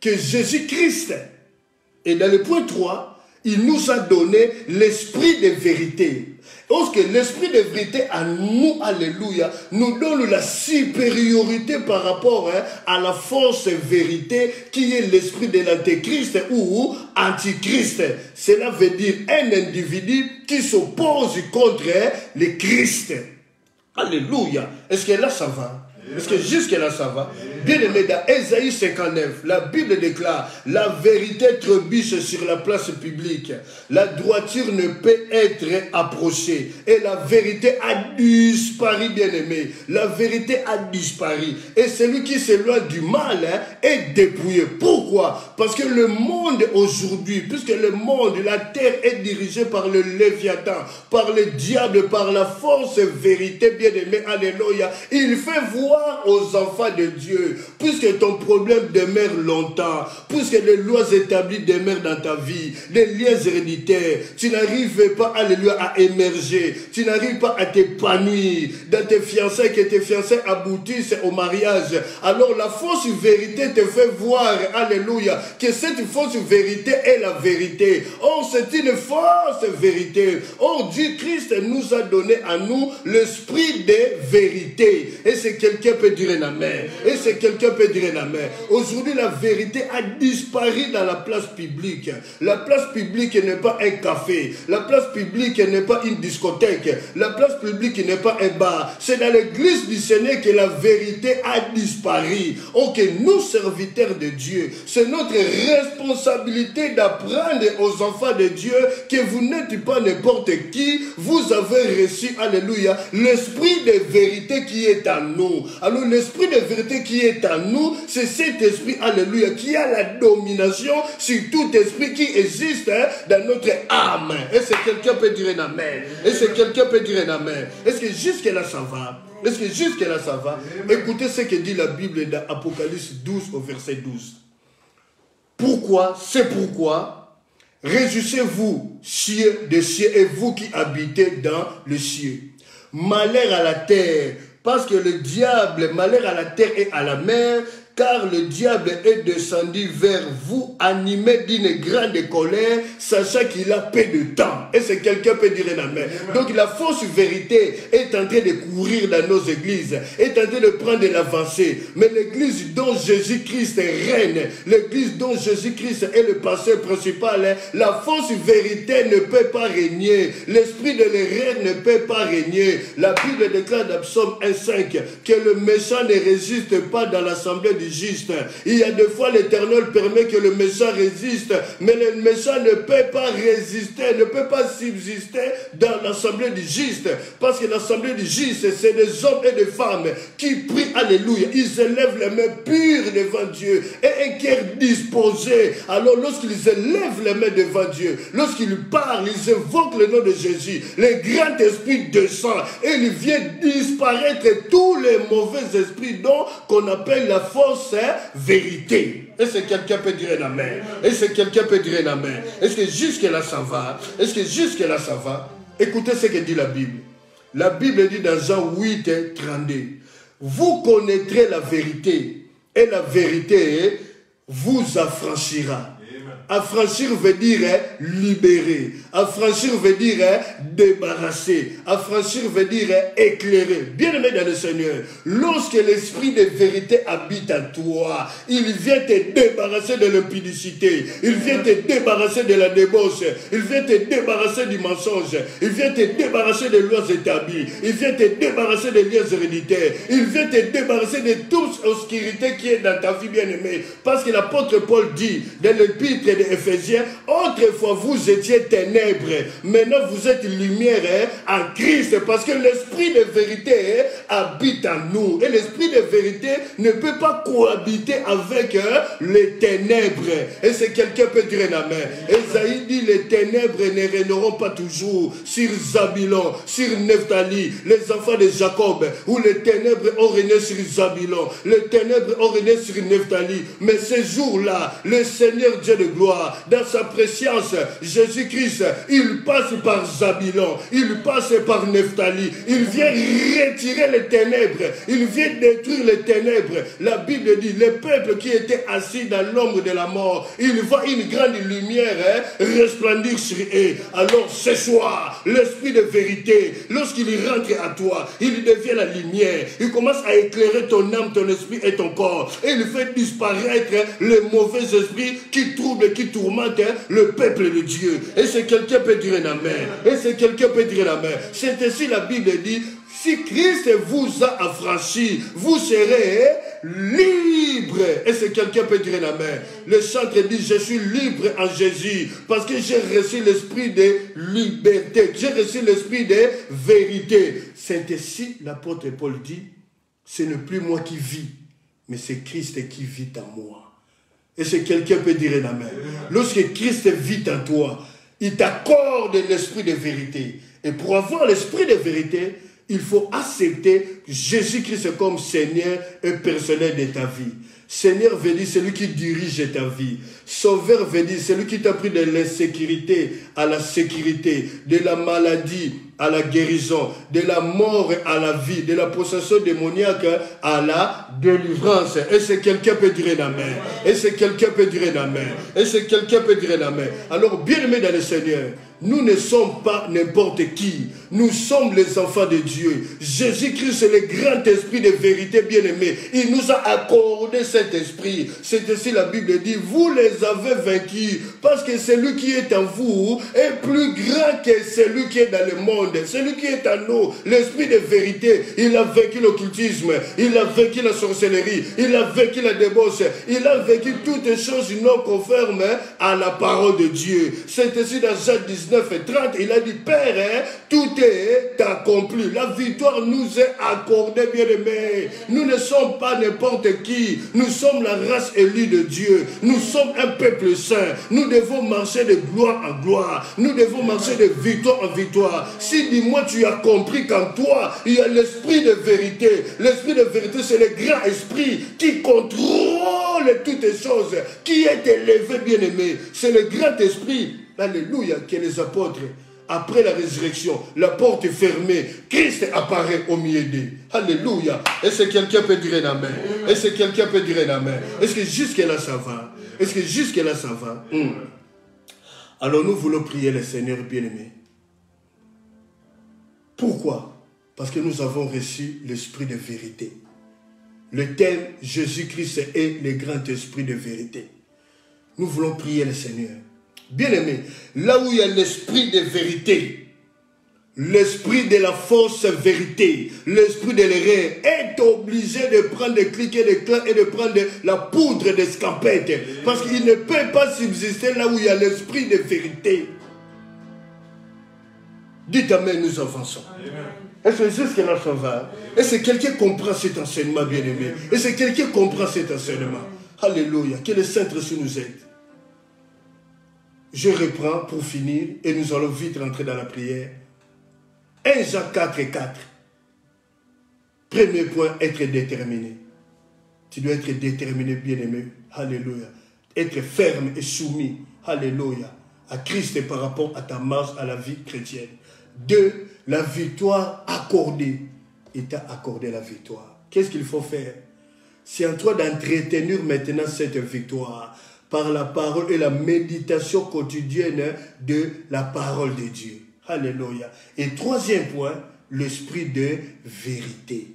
que Jésus-Christ, et dans le point 3, il nous a donné l'esprit de vérité. Lorsque l'esprit de vérité à nous, alléluia, nous donne la supériorité par rapport à la fausse vérité qui est l'esprit de l'antéchrist ou antichrist. Cela veut dire un individu qui s'oppose contre le Christ. Alléluia. Est-ce que là ça va? Est-ce que jusque-là ça va? Bien aimé, dans Ésaïe 59, la Bible déclare: la vérité trébuche sur la place publique. La droiture ne peut être approchée. Et la vérité a disparu, bien aimé. La vérité a disparu. Et celui qui s'éloigne du mal est dépouillé. Pourquoi? Parce que le monde aujourd'hui, puisque le monde, la terre est dirigée par le Léviathan, par le diable, par la force vérité, bien aimé, alléluia. Il fait voir aux enfants de Dieu, puisque ton problème demeure longtemps, puisque les lois établies demeurent dans ta vie, les liens héréditaires, tu n'arrives pas, alléluia, à émerger, tu n'arrives pas à t'épanouir dans tes fiançailles, que tes fiançailles aboutissent au mariage. Alors la fausse vérité te fait voir, alléluia, que cette fausse vérité est la vérité. Or c'est une fausse vérité. Or Dieu Christ nous a donné à nous l'esprit de vérité. Et c'est quelqu'un peut dire un amen. Et c'est quelqu'un peut dire un amen. Aujourd'hui, la vérité a disparu dans la place publique. La place publique n'est pas un café. La place publique n'est pas une discothèque. La place publique n'est pas un bar. C'est dans l'église du Seigneur que la vérité a disparu. Ok, nous, serviteurs de Dieu, c'est notre responsabilité d'apprendre aux enfants de Dieu que vous n'êtes pas n'importe qui. Vous avez reçu, alléluia, l'esprit de vérité qui est en nous. Alors l'esprit de vérité qui est en nous, c'est cet esprit, alléluia, qui a la domination sur tout esprit qui existe dans notre âme. Est-ce que quelqu'un peut dire un amen? Est-ce que quelqu'un peut dire un amen? Est-ce que jusque là ça va? Est-ce que jusque là ça va? Écoutez ce que dit la Bible dans Apocalypse 12 au verset 12. Pourquoi? C'est pourquoi réjouissez-vous, cieux des cieux, et vous qui habitez dans le ciel. Malheur à la terre, parce que le diable, malheur à la terre et à la mer, car le diable est descendu vers vous, animé d'une grande colère, sachant qu'il a peu de temps. Et c'est quelqu'un peut dire un amen. Donc la fausse vérité est en train de courir dans nos églises, est en train de prendre de l'avancée. Mais l'église dont Jésus-Christ règne, l'église dont Jésus-Christ est le pasteur principal, la fausse vérité ne peut pas régner. L'esprit de l'erreur ne peut pas régner. La Bible déclare dans Psaume 1,5 que le méchant ne résiste pas dans l'assemblée du juste. Il y a des fois l'Éternel permet que le méchant résiste, mais le méchant ne peut pas résister, ne peut pas subsister dans l'assemblée du juste, parce que l'assemblée du juste, c'est des hommes et des femmes qui prient, alléluia, ils élèvent les mains pures devant Dieu et un cœur disposé. Alors lorsqu'ils élèvent les mains devant Dieu, lorsqu'ils parlent, ils évoquent le nom de Jésus, le grand esprit descend et il vient disparaître tous les mauvais esprits dont qu'on appelle la force vérité. Est-ce que quelqu'un peut dire un amen? Est-ce que quelqu'un peut dire un amen? Est-ce que jusque là ça va? Est-ce que jusque là ça va? Écoutez ce que dit la Bible. La Bible dit dans Jean 8, 32. Vous connaîtrez la vérité et la vérité vous affranchira. Affranchir veut dire libérer. Affranchir veut dire débarrasser. Affranchir veut dire éclairer. Bien-aimé dans le Seigneur, lorsque l'esprit de vérité habite en toi, il vient te débarrasser de l'impudicité. Il vient te débarrasser de la débauche. Il vient te débarrasser du mensonge. Il vient te débarrasser des lois établies. Il vient te débarrasser des liens héréditaires. Il vient te débarrasser de toute obscurité qui est dans ta vie, bien-aimé. Parce que l'apôtre Paul dit dans l'épître d'Éphésiens, autrefois Autrefois, vous étiez ténèbres. Maintenant, vous êtes lumière en Christ. Parce que l'esprit de vérité habite en nous. Et l'esprit de vérité ne peut pas cohabiter avec les ténèbres. Et c'est quelqu'un peut dire amen. Esaïe dit, les ténèbres ne régneront pas toujours sur Zabilon, sur Nephtali, les enfants de Jacob, où les ténèbres ont régné sur Zabilon, les ténèbres ont régné sur Nephtali. Mais ces jours-là, le Seigneur Dieu de gloire, dans sa préscience, Jésus-Christ, il passe par Zabilon, il passe par Nephtali, il vient retirer les ténèbres, il vient détruire les ténèbres. La Bible dit, le peuple qui était assis dans l'ombre de la mort, il voit une grande lumière resplendir sur eux. Alors ce soir, l'esprit de vérité, lorsqu'il rentre à toi, il devient la lumière, il commence à éclairer ton âme, ton esprit et ton corps, et il fait disparaître les mauvais esprits qui troublent, qui tourmentent le peuple de Dieu. Et c'est quelqu'un peut dire un amen. Et c'est quelqu'un peut dire un amen. C'est ainsi la Bible dit, si Christ vous a affranchi, vous serez libre. Et c'est quelqu'un peut dire un amen. Le chantre dit, je suis libre en Jésus, parce que j'ai reçu l'esprit de liberté, j'ai reçu l'esprit de vérité. C'est ainsi l'apôtre Paul dit, ce n'est plus moi qui vis, mais c'est Christ qui vit en moi. Et c'est quelqu'un peut dire un amen. Lorsque Christ vit en toi, il t'accorde l'esprit de vérité. Et pour avoir l'esprit de vérité, il faut accepter Jésus-Christ comme Seigneur et personnel de ta vie. Seigneur veut dire celui qui dirige ta vie. Sauveur veut dire celui qui t'a pris de l'insécurité à la sécurité, de la maladie à la guérison, de la mort à la vie, de la possession démoniaque à la délivrance. Et c'est quelqu'un peut dire un amen. Et c'est quelqu'un peut dire un amen. Et c'est quelqu'un peut dire un amen. Alors, bien-aimés dans le Seigneur, nous ne sommes pas n'importe qui. Nous sommes les enfants de Dieu. Jésus-Christ est le grand esprit de vérité, bien-aimé. Il nous a accordé cet esprit. C'est ainsi la Bible dit, vous les avez vaincus, parce que celui qui est en vous est plus grand que celui qui est dans le monde. Celui qui est en nous, l'esprit de vérité, il a vaincu l'occultisme, il a vaincu la sorcellerie, il a vaincu la débauche, il a vaincu toutes les choses non conformes à la parole de Dieu. C'est ainsi dans Jacques 19:30, il a dit, Père, tout est accompli. La victoire nous est accordée, bien-aimés. Nous ne sommes pas n'importe qui. Nous sommes la race élue de Dieu. Nous sommes un peuple saint. Nous devons marcher de gloire en gloire. Nous devons marcher de victoire en victoire. Si, dis-moi, tu as compris qu'en toi, il y a l'esprit de vérité. L'esprit de vérité, c'est le grand esprit qui contrôle toutes les choses, qui est élevé, bien-aimé. C'est le grand esprit, alléluia, que les apôtres, après la résurrection, la porte est fermée, Christ apparaît au milieu d'eux. Alléluia. Est-ce que quelqu'un peut dire un amen? Est-ce que quelqu'un peut dire un amen? Est-ce que jusque-là ça va? Est-ce que jusque-là ça va? Alors nous voulons prier le Seigneur bien-aimé. Pourquoi? Parce que nous avons reçu l'esprit de vérité. Le thème Jésus-Christ est le grand esprit de vérité. Nous voulons prier le Seigneur. Bien-aimé, là où il y a l'esprit de vérité, l'esprit de la fausse vérité, l'esprit de l'erreur est obligé de prendre des clics et des clans et de prendre la poudre d'escampette. Parce qu'il ne peut pas subsister là où il y a l'esprit de vérité. Dites amen, nous avançons. Est-ce que jusque là ça va? Est-ce que quelqu'un comprend cet enseignement, bien-aimé? Est-ce que quelqu'un comprend cet enseignement? Alléluia, que le Saint-Esprit nous aide. Je reprends pour finir et nous allons vite rentrer dans la prière. 1 Jean 4:4. Premier point, être déterminé. Tu dois être déterminé, bien-aimé. Alléluia. Être ferme et soumis. Alléluia. À Christ et par rapport à ta marche à la vie chrétienne. 2. La victoire accordée. Il t'a accordé la victoire. Qu'est-ce qu'il faut faire? C'est en toi d'entretenir maintenant cette victoire par la parole et la méditation quotidienne de la parole de Dieu. Alléluia. Et 3e point, l'esprit de vérité.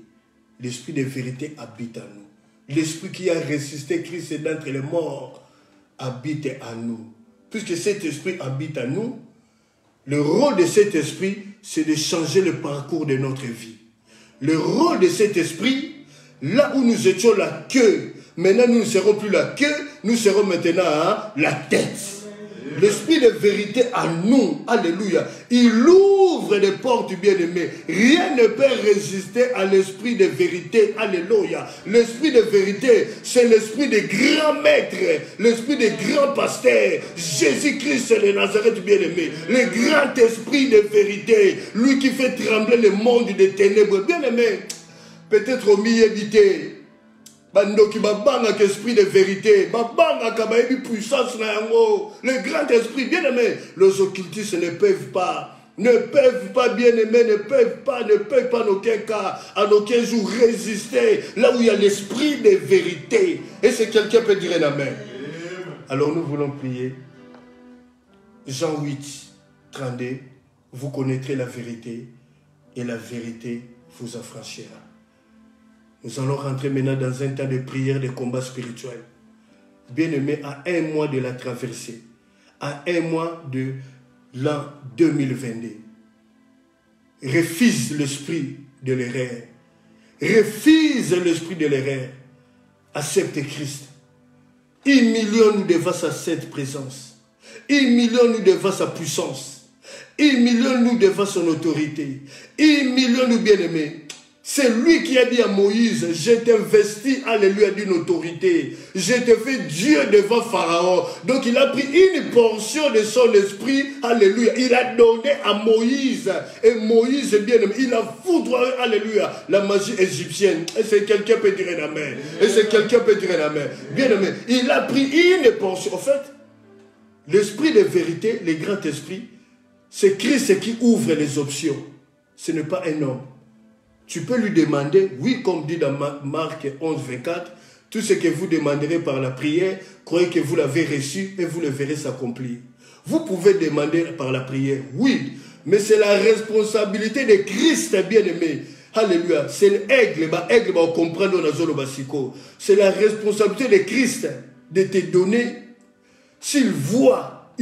L'esprit de vérité habite en nous. L'esprit qui a résisté Christ d'entre les morts habite en nous. Puisque cet esprit habite en nous, le rôle de cet esprit, c'est de changer le parcours de notre vie. Le rôle de cet esprit, là où nous étions la queue, maintenant nous ne serons plus la queue, nous serons maintenant la tête. L'esprit de vérité à nous, alléluia, il ouvre les portes, bien-aimés. Rien ne peut résister à l'esprit de vérité, alléluia. L'esprit de vérité, c'est l'esprit des grands maîtres, l'esprit des grands pasteurs. Jésus-Christ de Nazareth, bien-aimé. Le grand esprit de vérité, lui qui fait trembler le monde des ténèbres, bien-aimé. Peut-être au milieu évité. Bando qui babanga esprit de vérité, babanga kabaïbi puissance na yango, le grand esprit, bien aimé, les occultistes ne peuvent pas, bien aimé, ne peuvent pas en aucun cas, en aucun jour résister, là où il y a l'esprit de vérité. Et si quelqu'un peut dire un amen. Alors nous voulons prier. Jean 8, 32, vous connaîtrez la vérité, et la vérité vous affranchira. Nous allons rentrer maintenant dans un temps de prière, de combat spirituel. Bien-aimé, à un mois de la traversée, à un mois de l'an 2022, refuse l'esprit de l'erreur. Refuse l'esprit de l'erreur. Accepte Christ. Humilie-nous devant sa sainte présence. Humilie-nous devant sa puissance. Humilie-nous devant son autorité. Humilie-nous, bien-aimé. C'est lui qui a dit à Moïse, je t'investis, alléluia, d'une autorité. Je te fais Dieu devant Pharaon. Donc il a pris une portion de son esprit, alléluia. Il a donné à Moïse. Et Moïse, bien aimé, il a foudroyé, alléluia, la magie égyptienne. Et c'est quelqu'un peut dire un amen. Et c'est quelqu'un peut dire un amen. Bien aimé, il a pris une portion. En fait, l'esprit de vérité, le grand esprit, c'est Christ qui ouvre les options. Ce n'est pas un homme. Tu peux lui demander, oui, comme dit dans Marc 11, 24, tout ce que vous demanderez par la prière, croyez que vous l'avez reçu et vous le verrez s'accomplir. Vous pouvez demander par la prière, oui, mais c'est la responsabilité de Christ, bien-aimé. Alléluia. C'est l'aigle, on comprend dans la zone basico. C'est la responsabilité de Christ de te donner, s'il voit,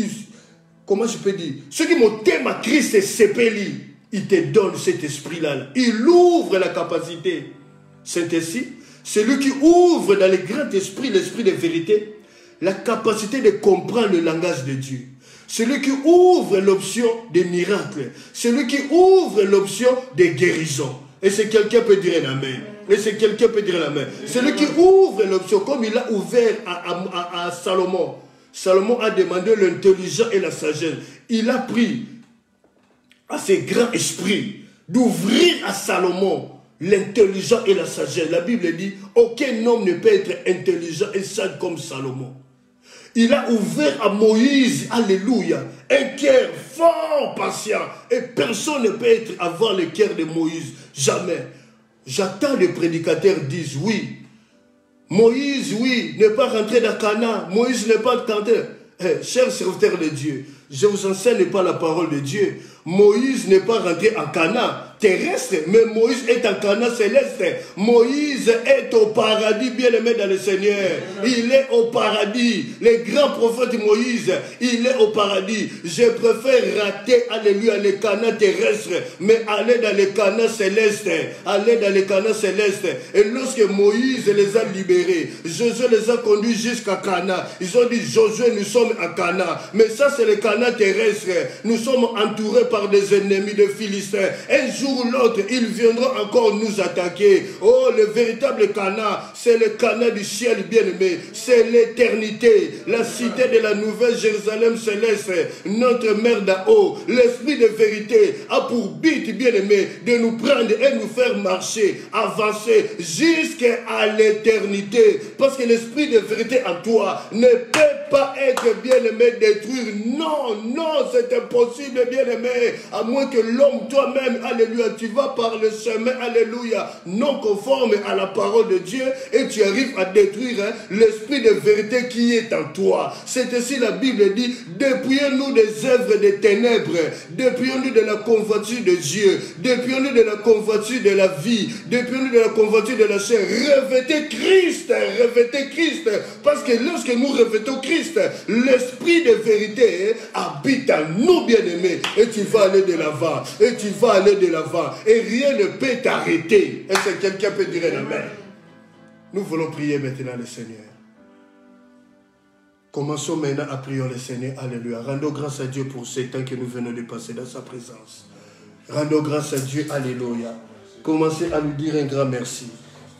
comment je peux dire, ce qui me thème à Christ est sépeli. Il te donne cet esprit-là. Il ouvre la capacité. C'est ainsi. C'est lui qui ouvre dans le grand esprit, l'esprit de vérité, la capacité de comprendre le langage de Dieu. C'est lui qui ouvre l'option des miracles. C'est lui qui ouvre l'option des guérisons. Et c'est quelqu'un peut dire un amen. Et c'est quelqu'un peut dire un amen. C'est lui qui ouvre l'option comme il a ouvert à Salomon. Salomon a demandé l'intelligence et la sagesse. Il a pris à ces grands esprits d'ouvrir à Salomon l'intelligence et la sagesse. La Bible dit, aucun homme ne peut être intelligent et sage comme Salomon. Il a ouvert à Moïse, alléluia, un cœur fort patient. Et personne ne peut avoir le cœur de Moïse, jamais. J'attends les prédicateurs disent, oui, Moïse, oui, n'est pas rentré dans Canaan. Moïse n'est pas rentré. Chers serviteurs de Dieu, je vous enseigne pas la parole de Dieu. Moïse n'est pas rentré en Canaan terrestre, mais Moïse est en Canaan céleste. Moïse est au paradis, bien aimé dans le Seigneur. Il est au paradis. Le grand prophète Moïse, il est au paradis. Je préfère rater, alléluia, le Canaan terrestre, mais aller dans le Canaan céleste. Aller dans le Canaan céleste. Et lorsque Moïse les a libérés, Josué les a conduits jusqu'à Canaan. Ils ont dit, Josué, nous sommes à Canaan. Mais ça, c'est le Canaan terrestre. Nous sommes entourés par des ennemis de Philistins. Un jour ou l'autre, ils viendront encore nous attaquer. Oh, le véritable Canaan, c'est le Canaan du ciel bien-aimé. C'est l'éternité, la cité de la nouvelle Jérusalem céleste, notre mère d'en haut. L'esprit de vérité a pour but, bien-aimé, de nous prendre et nous faire marcher, avancer jusqu'à l'éternité. Parce que l'esprit de vérité en toi ne peut pas être, bien-aimé, détruire. Non, non, c'est impossible, bien-aimé. À moins que l'homme toi-même, alléluia, tu vas par le chemin, alléluia, non conforme à la parole de Dieu et tu arrives à détruire l'esprit de vérité qui est en toi. C'est ainsi la Bible dit, dépouillons-nous des œuvres des ténèbres, dépouillons-nous de la convoiture de Dieu, dépouillons-nous de la convoiture de la vie, dépouillons-nous de la convoiture de la chair. Revêtez Christ, parce que lorsque nous revêtons Christ, l'esprit de vérité habite en nous, bien-aimés, et tu vas aller de l'avant, et tu vas aller de l'avant, et rien ne peut t'arrêter. Est-ce que quelqu'un peut dire un amen? Nous voulons prier maintenant le Seigneur. Commençons maintenant à prier le Seigneur. Alléluia. Rendons grâce à Dieu pour ce temps que nous venons de passer dans sa présence. Rendons grâce à Dieu. Alléluia. Commencez à lui dire un grand merci.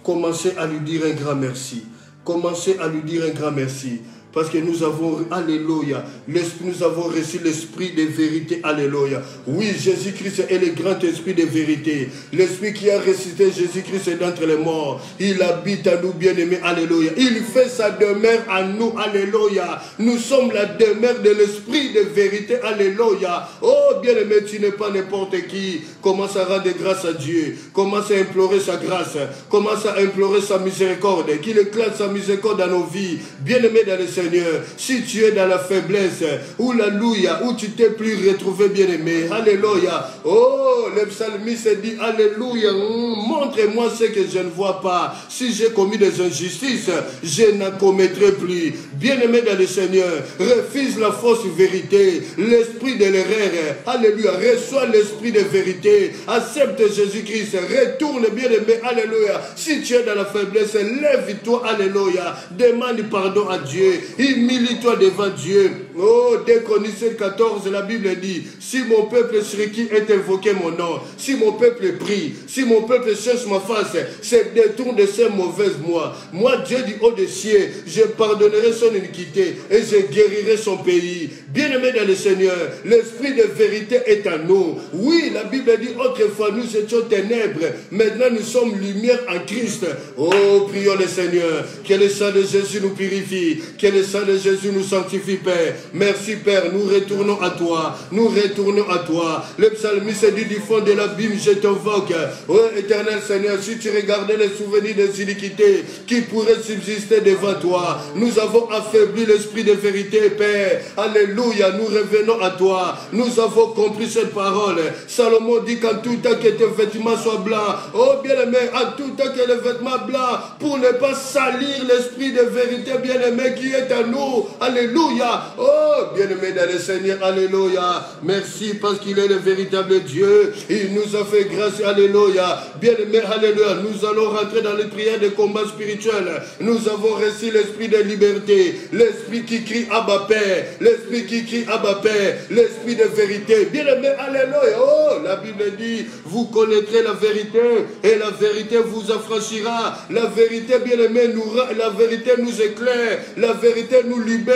Commencez à lui dire un grand merci. Commencez à lui dire un grand merci. Parce que nous avons, alléluia, nous avons reçu l'esprit de vérité, alléluia. Oui, Jésus-Christ est le grand esprit de vérité. L'esprit qui a ressuscité Jésus-Christ d'entre les morts. Il habite à nous, bien-aimés, alléluia. Il fait sa demeure à nous, alléluia. Nous sommes la demeure de l'esprit de vérité, alléluia. Oh, bien-aimé, tu n'es pas n'importe qui. Commence à rendre grâce à Dieu. Commence à implorer sa grâce. Commence à implorer sa miséricorde. Qu'il éclate sa miséricorde dans nos vies. Bien-aimé dans le Seigneur, si tu es dans la faiblesse, ou alléluia, où tu t'es plus retrouvé, bien-aimé, alléluia. Oh, le psalmiste dit, alléluia, montre-moi ce que je ne vois pas. Si j'ai commis des injustices, je n'en commettrai plus. Bien-aimé dans le Seigneur, refuse la fausse vérité, l'esprit de l'erreur, alléluia, reçois l'esprit de vérité, accepte Jésus-Christ, retourne, bien-aimé, alléluia. Si tu es dans la faiblesse, lève-toi, alléluia, demande pardon à Dieu. Humilie-toi devant Dieu. Oh, dès Chroniques 14, la Bible dit, si mon peuple sur qui est invoqué mon nom, si mon peuple prie, si mon peuple cherche ma face, se détourne de ses mauvaises voies. Moi, Dieu du haut des cieux, je pardonnerai son iniquité et je guérirai son pays. Bien-aimé dans le Seigneur, l'esprit de vérité est en nous. Oui, la Bible dit, autrefois nous étions ténèbres, maintenant nous sommes lumière en Christ. Oh, prions le Seigneur, que le sang de Jésus nous purifie, que le sang de Jésus nous sanctifie, Père. Merci, Père, nous retournons à toi. Nous retournons à toi. Le psalmiste dit du fond de l'abîme, je t'invoque. Oh, éternel Seigneur, si tu regardais les souvenirs des iniquités qui pourraient subsister devant toi, nous avons affaibli l'esprit de vérité, Père. Alléluia, nous revenons à toi. Nous avons compris cette parole. Salomon dit qu'en tout temps que tes vêtements soient blancs. Oh, bien-aimé, en tout temps que les vêtements blancs, pour ne pas salir l'esprit de vérité, bien-aimé, qui est à nous. Alléluia. Oh, bien-aimé dans le Seigneur. Alléluia. Merci parce qu'il est le véritable Dieu. Il nous a fait grâce. Alléluia. Bien-aimé, alléluia. Nous allons rentrer dans les prières de combat spirituel. Nous avons reçu l'esprit de liberté. L'esprit qui crie Abba Père. L'esprit qui crie Abba Père. L'esprit de vérité. Bien-aimé, alléluia. Oh, la Bible dit, vous connaîtrez la vérité et la vérité vous affranchira. La vérité, bien-aimé, la vérité nous éclaire. La vérité nous libère.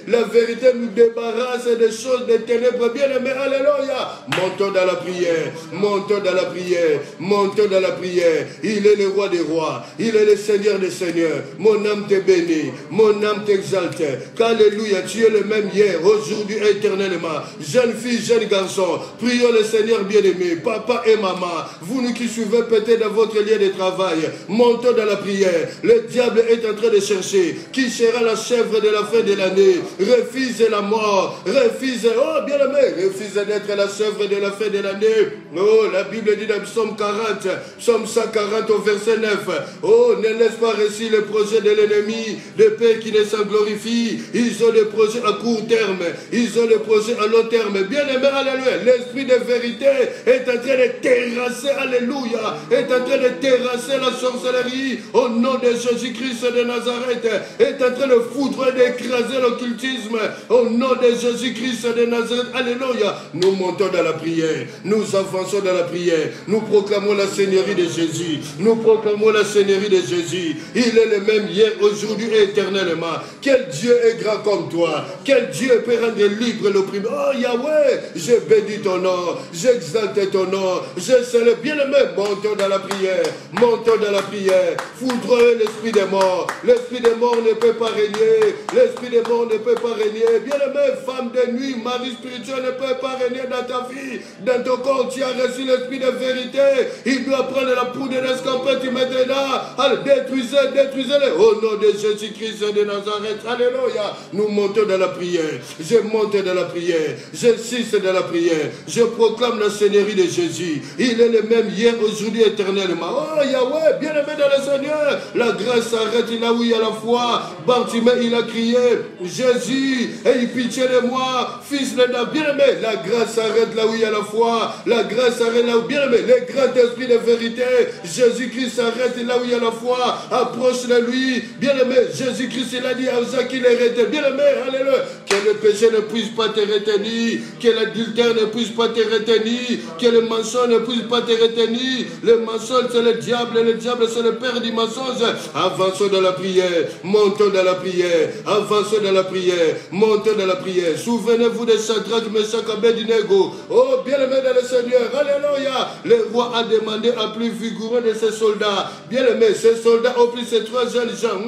La vérité nous débarrasse des choses des ténèbres. Bien-aimé, alléluia. Montons dans la prière. Montons dans la prière. Montons dans la prière. Il est le roi des rois. Il est le Seigneur des seigneurs. Mon âme te bénit. Mon âme t'exalte. Qu'alléluia, tu es le même hier, aujourd'hui et éternellement. Jeune fille, jeune garçon, prions le Seigneur bien-aimé. Papa et maman, vous nous qui suivez peut-être dans votre lieu de travail, montons dans la prière. Le diable est en train de chercher qui sera la chèvre de la fin de l'année. Refuse la mort. Refuse, oh bien-aimé, refuse d'être la chèvre de la fin de l'année. Oh, la Bible dit dans Psaume 40, Psaume 140 au verset 9. Oh, ne laisse pas réussir le projet de l'ennemi, de paix qui ne s'en glorifie. Ils ont des projets à court terme. Ils ont des projets à long terme. Bien-aimé, alléluia. L'esprit de vérité est en train de terrasser, alléluia, est en train de terrasser la sorcellerie au nom de Jésus-Christ de Nazareth. Est en train de foutre et d'écraser l'occultisme au nom de Jésus-Christ de Nazareth. Alléluia. Nous montons dans la prière. Nous avançons dans la prière. Nous proclamons la Seigneurie de Jésus. Nous proclamons la Seigneurie de Jésus. Il est le même hier, aujourd'hui et éternellement. Quel Dieu est grand comme toi. Quel Dieu peut rendre libre l'opprimé. Oh Yahweh, je bénis ton nom. J'exalte ton nom. Je célèbre. Bien-aimé, montons dans la prière. Montons dans la prière. Foudroyez l'esprit des morts. L'esprit des morts ne peut pas régner. L'esprit des morts ne peut pas régner. Bien-aimé, femme de nuit, mari spirituel ne peut pas régner dans ta vie. Dans ton corps, tu as reçu l'esprit de vérité. Il doit prendre la poudre d'escampette maintenant. Allez, détruisez-les. Au nom de Jésus-Christ de Nazareth. Alléluia. Nous montons dans la prière. Je monte dans la prière. J'insiste dans la prière. Je proclame la Seigneurie de Jésus. Il est le même hier, aujourd'hui, éternellement. Oh Yahweh, bien-aimé dans le Seigneur. La grâce s'arrête là où il y a la foi. Bartimée, il a crié. Jésus, aie pitié de moi, fils de David. Bien-aimé, la grâce s'arrête là où il y a la foi, la grâce s'arrête là où, bien-aimé, le grand esprit de vérité, Jésus-Christ s'arrête là où il y a la foi, approche de lui, bien-aimé, Jésus-Christ, il a dit à Isaac qu'il est retenu, bien-aimé, alléluia, que le péché ne puisse pas te retenir, que l'adultère ne puisse pas te retenir, que le mensonge ne puisse pas te retenir, le mensonge c'est le diable c'est le père du mensonge. Avançons dans la prière, montons dans la prière, avançons dans la prière, montons dans la prière. Souvenez-vous de Shadrach, Meshach, Abednego. Oh, bien-aimé dans le Seigneur, alléluia. Le roi a demandé à plus vigoureux de ses soldats. Bien-aimé, ces soldats ont pris ces trois jeunes gens.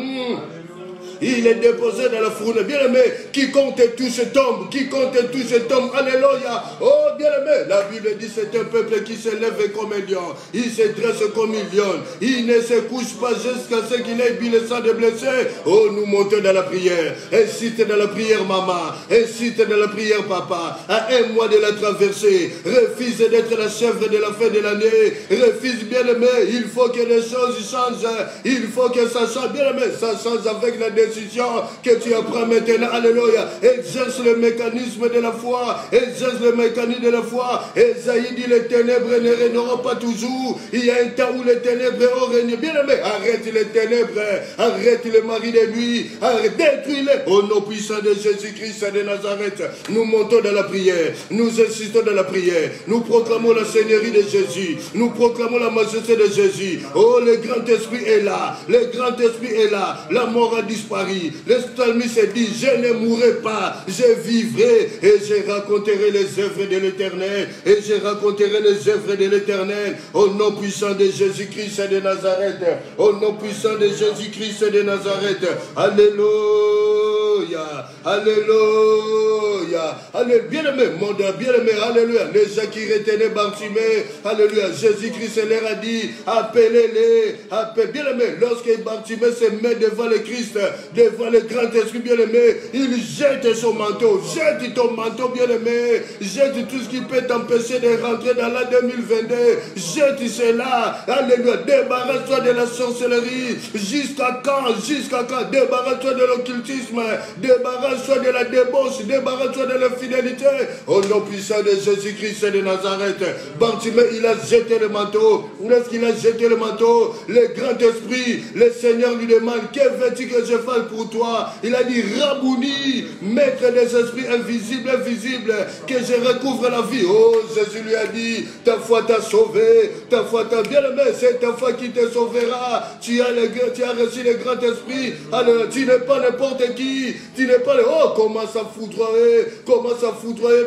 Il est déposé dans la fournaise. Bien-aimé, quiconque te touche tombe. Quiconque te touche tombe. Alléluia. Oh, bien-aimé, la Bible dit c'est un peuple qui se lève comme un lion. Il se dresse comme un lion. Il ne se couche pas jusqu'à ce qu'il ait bu le sang de blessés. Oh, nous montons dans la prière. Incite dans la prière, maman. Incite dans la prière, papa. À un mois de la traversée. Refuse d'être la chèvre de la fin de l'année. Refuse, bien-aimé. Il faut que les choses changent. Il faut que ça change. Bien-aimé, ça change avec la décision que tu apprends maintenant. Alléluia. Exerce le mécanisme de la foi. Exerce le mécanisme de la foi. Esaïe dit les ténèbres ne régneront pas toujours. Il y a un temps où les ténèbres ont régné. Bien-aimé, arrête les ténèbres. Arrête le mari de nuit. Arrête, détruis-les. Au nom puissant de Jésus-Christ de Nazareth, nous montons dans la prière. Nous insistons dans la prière. Nous proclamons la Seigneurie de Jésus. Nous proclamons la majesté de Jésus. Oh, le grand esprit est là. Le grand esprit est là. La mort a disparu. Le psalmiste dit, je ne mourrai pas, je vivrai et je raconterai les œuvres de l'Éternel. Et je raconterai les œuvres de l'Éternel. Au nom puissant de Jésus-Christ de Nazareth. Au nom puissant de Jésus-Christ de Nazareth. Alléluia. Alléluia. Alléluia. Bien-aimé, mon Dieu, bien-aimé, alléluia. Les gens qui retenaient Bartimée, alléluia. Jésus-Christ leur a dit, appelez-les. Bien-aimé, lorsque Bartimée se met devant le Christ, devant le grand esprit, bien-aimé, il jette son manteau. Jette ton manteau, bien-aimé. Jette tout ce qui peut t'empêcher de rentrer dans l'an 2022. Jette cela. Alléluia. Débarrasse-toi de la sorcellerie. Jusqu'à quand? Jusqu'à quand? Débarrasse-toi de l'occultisme. Débarrasse-toi de la débauche. Débarrasse-toi de l'infidélité. Au nom puissant de Jésus-Christ de Nazareth. Bartimée, il a jeté le manteau. Lorsqu'il a jeté le manteau, le grand esprit, le Seigneur lui demande, que veux-tu que je fasse pour toi? Il a dit, Rabouni, maître des esprits invisibles, que je recouvre la vie. Oh, Jésus lui a dit, ta foi t'a sauvé, ta foi t'a bien aimé, c'est ta foi qui te sauvera. Tu as reçu le grand esprit. Alors, tu n'es pas n'importe qui, tu n'es pas le... Oh, commence à foudroyer,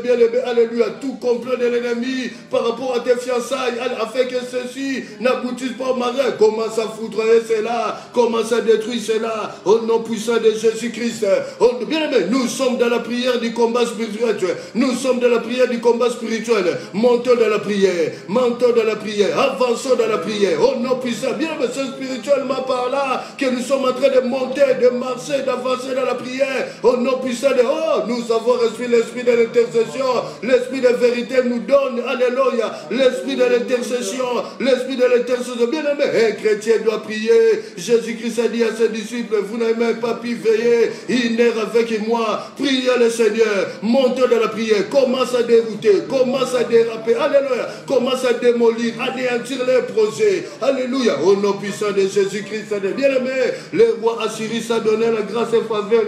bien aimé, alléluia, tout complot de l'ennemi par rapport à tes fiançailles, afin que ceci n'aboutisse pas au mariage. Commence à foudroyer cela, commence à détruire cela, au nom puissant de Jésus-Christ. Oh, bien aimé, nous sommes dans la prière du combat spirituel. Nous sommes dans la prière du combat spirituel. Montons dans la prière, montons dans la prière, avançons dans la prière. Au nom puissant, bien aimé, c'est spirituellement par là que nous sommes en train de monter, de marcher, d'avancer dans la prière. Au nom puissant de... Oh, nous avons reçu l'esprit de l'intercession. L'esprit de vérité nous donne, alléluia, l'esprit de l'intercession. L'esprit de l'intercession. Bien aimé, un chrétien doit prier. Jésus-Christ a dit à ses disciples, vous n'avez même pas pu veiller, il n'est avec moi. Priez le Seigneur, montez dans la prière, commence à dérouter, commence à déraper, alléluia, commence à démolir, anéantir les projets, alléluia, au nom puissant de Jésus-Christ. Bien aimé, le roi Assyrie a donné la grâce et faveur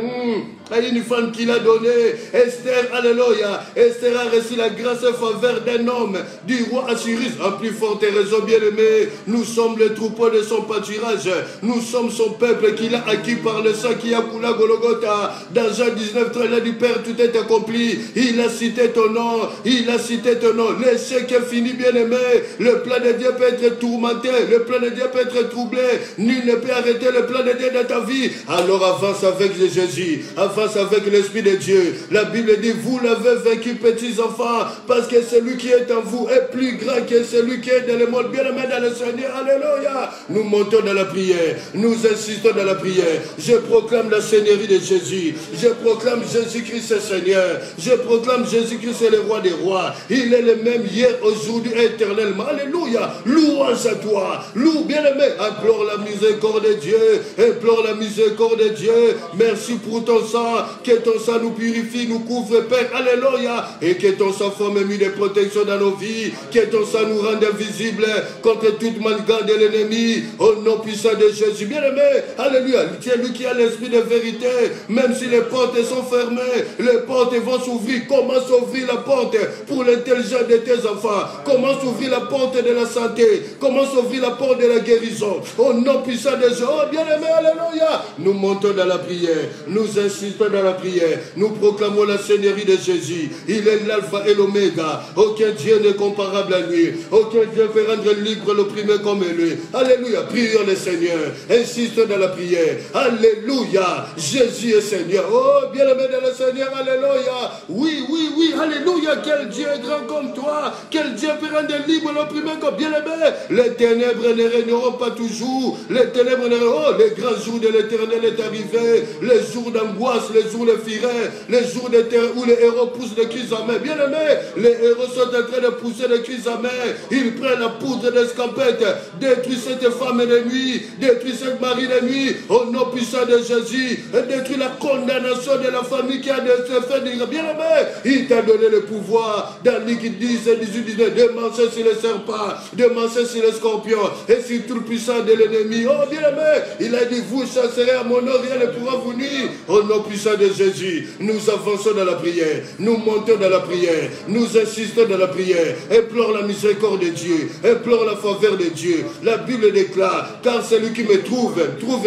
à une femme qu'il a donnée, Esther, alléluia. Esther a reçu la grâce et faveur d'un homme, du roi Assyrie. En plus forte raison, bien aimé, nous sommes le troupeau de son pâturage, nous sommes son peuple qu'il a acquis par le sang qui a coulé à Golgotha. Dans Jean 19, il a dit, Père, tout est accompli. Il a cité ton nom, il a cité ton nom. L'échec est fini, bien aimé. Le plan de Dieu peut être tourmenté, le plan de Dieu peut être troublé. Nul ne peut arrêter le plan de Dieu dans ta vie. Alors avance avec Jésus, avance avec l'Esprit de Dieu. La Bible dit, vous l'avez vaincu, petits enfants, parce que celui qui est en vous est plus grand que celui qui est dans le monde. Bien aimé dans le Seigneur, alléluia. Nous montons dans la prière, nous insistons dans la prière. Je Je proclame la Seigneurie de Jésus. Je proclame Jésus-Christ est Seigneur. Je proclame Jésus-Christ est le roi des rois. Il est le même hier, aujourd'hui, éternellement. Alléluia. Louange à toi. Loue, bien-aimé. Implore la miséricorde de Dieu. Implore la miséricorde de Dieu. Merci pour ton sang. Que ton sang nous purifie, nous couvre, Père. Alléluia. Et que ton sang forme une de protection dans nos vies. Que ton sang nous rende invisibles contre toute malgarde de l'ennemi. Au nom puissant de Jésus. Bien-aimé. Alléluia. Tu es lui qui a l'esprit de vérité. Même si les portes sont fermées, les portes vont s'ouvrir. Comment s'ouvrir la porte pour l'intelligence de tes enfants? Comment s'ouvrir la porte de la santé? Comment s'ouvrir la porte de la guérison? Au nom puissant de Jésus. Oh bien-aimé, alléluia. Nous montons dans la prière. Nous insistons dans la prière. Nous proclamons la Seigneurie de Jésus. Il est l'alpha et l'oméga. Aucun Dieu n'est comparable à lui. Aucun Dieu peut rendre libre l'opprimé comme lui. Alléluia. Prions le Seigneur. Insistons dans la prière. Alléluia. Jésus est Seigneur. Oh, bien-aimé de le Seigneur. Alléluia. Oui, oui, oui. Alléluia. Quel Dieu est grand comme toi. Quel Dieu peut rendre libre l'opprimé comme bien-aimé. Les ténèbres ne régneront pas toujours. Les ténèbres ne régneront. Oh, les grands jours de l'Éternel est arrivé. Les jours d'angoisse, les jours de fureur, les jours de terre où les héros poussent des cris amers. Bien-aimé, les héros sont en train de pousser des cris amers. Ils prennent la poudre d'escampette. Détruis cette femme de nuit. Détruis cette mari de nuit. Au nom puissant de Jésus. Et détruis la condamnation de la famille qui a fait dire. Bien-aimé, il t'a donné le pouvoir dans Luc 10 et 18, 19, de marcher sur les serpents, de marcher sur les scorpions et sur tout le puissant de l'ennemi. Oh bien-aimé, il a dit, vous chasserez à mon nom, rien ne pourra vous nuire. Au nom puissant de Jésus, nous avançons dans la prière, nous montons dans la prière, nous insistons dans la prière. Implore la miséricorde de Dieu, implore la faveur de Dieu. La Bible déclare, car celui qui me trouve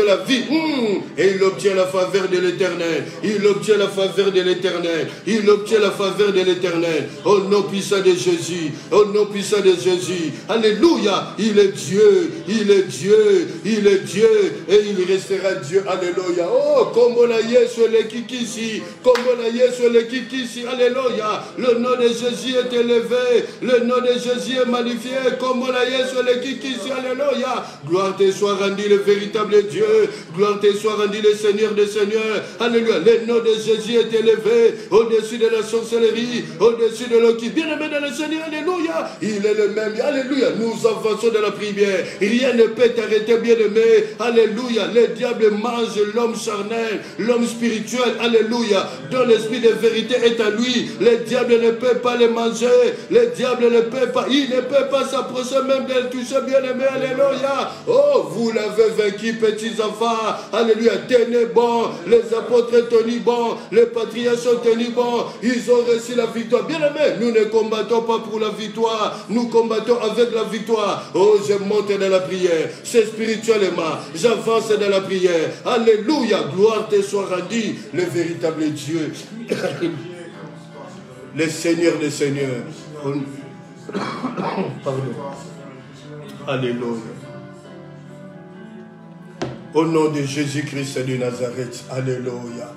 la vie, et il obtient la faveur de l'Éternel. Il obtient la faveur de l'Éternel. Il obtient la faveur de l'Éternel. Au nom puissant de Jésus, au nom puissant de Jésus. Alléluia, il est Dieu, il est Dieu, il est Dieu, et il restera Dieu. Alléluia. Oh, comme on a sur les kikisi, comme on a sur les kikisi. Alléluia. Le nom de Jésus est élevé, le nom de Jésus est magnifié, comme on a sur les kikisi. Alléluia. Gloire te soit rendue le véritable Dieu, gloire te soit rendue le Seigneur des Seigneurs. Alléluia. Le nom de Jésus est élevé au-dessus de la sorcellerie, au-dessus de l'occupe. Bien-aimé dans le Seigneur, alléluia. Il est le même. Alléluia. Nous avançons dans la prière. Rien ne peut t'arrêter, bien-aimé. Alléluia. Le diable mange l'homme charnel, l'homme spirituel. Alléluia. Dont l'esprit de vérité est à lui. Le diable ne peut pas le manger. Le diable ne peut pas. Il ne peut pas s'approcher même de le toucher, bien-aimé. Alléluia. Oh, vous l'avez vaincu, petits enfants. Alléluia. Tenez bon. Les apôtres tenus bon. Les patriarches ont tenu bon. Ils ont reçu la victoire. Bien-aimé, nous ne combattons pas pour la victoire. Nous combattons avec la victoire. Oh, je monte dans la prière. C'est spirituellement. J'avance dans la prière. Alléluia. Gloire te soit rendue. Le véritable Dieu. Le Seigneur des Seigneurs. Pardon. Alléluia. Au nom de Jésus-Christ de Nazareth. Alléluia.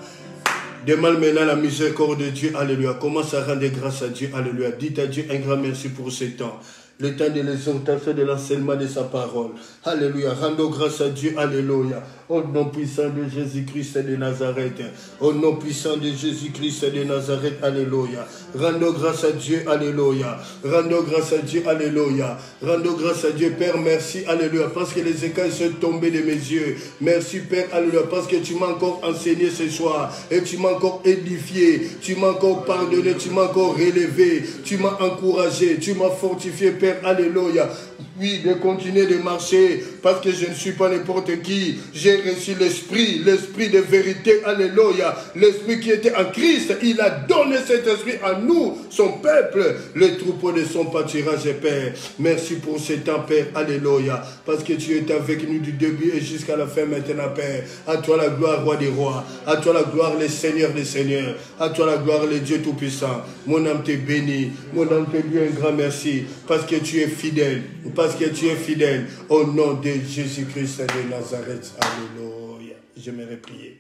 Demande maintenant la miséricorde de Dieu. Alléluia. Commence à rendre grâce à Dieu. Alléluia. Dites à Dieu un grand merci pour ce temps. Le temps de l'exaltation, de l'enseignement de sa parole. Alléluia. Rendons grâce à Dieu. Alléluia. Au nom puissant de Jésus-Christ de Nazareth. Au nom puissant de Jésus-Christ de Nazareth. Alléluia. Rendons grâce à Dieu. Alléluia. Rendons grâce à Dieu. Alléluia. Rendons grâce à Dieu. Père, merci. Alléluia. Parce que les écailles sont tombées de mes yeux. Merci, Père. Alléluia. Parce que tu m'as encore enseigné ce soir. Et tu m'as encore édifié. Tu m'as encore pardonné. Tu m'as encore relevé. Tu m'as encouragé. Tu m'as fortifié, Père. Alléluia. Oui, de continuer de marcher parce que je ne suis pas n'importe qui. J'ai reçu l'esprit de vérité. Alléluia. L'esprit qui était en Christ, il a donné cet esprit à nous, son peuple, le troupeau de son pâturage, Père. Merci pour ce temps, Père. Alléluia. Parce que tu es avec nous du début et jusqu'à la fin maintenant, Père. À toi la gloire, roi des rois. À toi la gloire, le Seigneur des seigneurs. À toi la gloire, le Dieu tout-puissant. Mon âme te bénit. Mon âme te dit un grand merci. Parce que tu es fidèle. Parce que tu es fidèle. Au nom de Jésus-Christ de Nazareth. Alléluia. J'aimerais prier.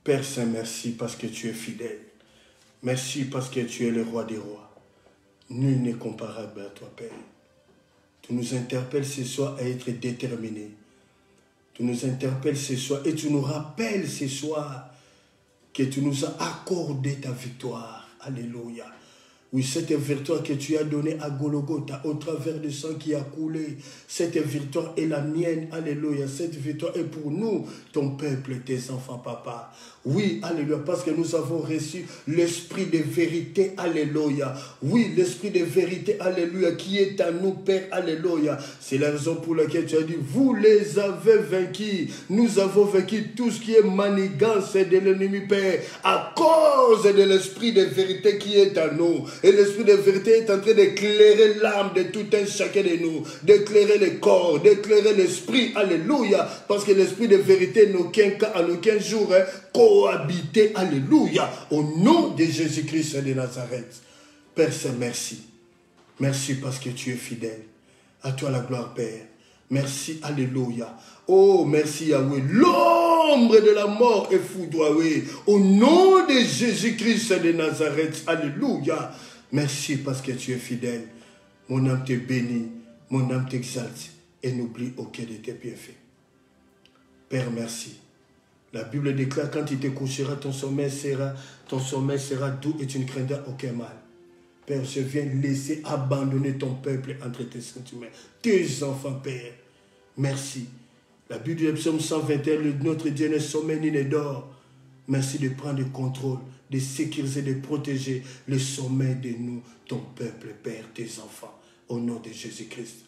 Père Saint, merci parce que tu es fidèle. Merci parce que tu es le roi des rois. Nul n'est comparable à toi, Père. Tu nous interpelles ce soir à être déterminés. Tu nous interpelles ce soir et tu nous rappelles ce soir que tu nous as accordé ta victoire. Alléluia. Oui, cette victoire que tu as donnée à Golgotha au travers du sang qui a coulé, cette victoire est la mienne, alléluia. Cette victoire est pour nous, ton peuple, tes enfants, papa. Oui, alléluia, parce que nous avons reçu l'esprit de vérité, alléluia. Oui, l'esprit de vérité, alléluia, qui est à nous, Père, alléluia. C'est la raison pour laquelle tu as dit, vous les avez vaincus. Nous avons vaincu tout ce qui est manigance de l'ennemi, Père, à cause de l'esprit de vérité qui est à nous. Et l'esprit de vérité est en train d'éclairer l'âme de tout un chacun de nous, d'éclairer le corps, d'éclairer l'esprit, alléluia, parce que l'esprit de vérité n'a aucun cas, en aucun jour, cohabiter, alléluia, au nom de Jésus-Christ de Nazareth. Père Saint, merci. Merci parce que tu es fidèle. À toi la gloire, Père. Merci, alléluia. Oh, merci Yahweh. L'ombre de la mort est foudroyée. Au nom de Jésus-Christ de Nazareth, alléluia. Merci parce que tu es fidèle. Mon âme te bénit, mon âme t'exalte et n'oublie aucun de tes bienfaits. Père, merci. La Bible déclare, quand il te couchera, ton sommeil sera doux et tu ne craindras aucun mal. Père, je viens laisser abandonner ton peuple entre tes sentiments. Tes enfants, Père. Merci. La Bible du psaume 121, notre Dieu ne sommeille ni ne dort. Merci de prendre le contrôle, de sécuriser, de protéger le sommeil de nous, ton peuple, Père, tes enfants, au nom de Jésus-Christ.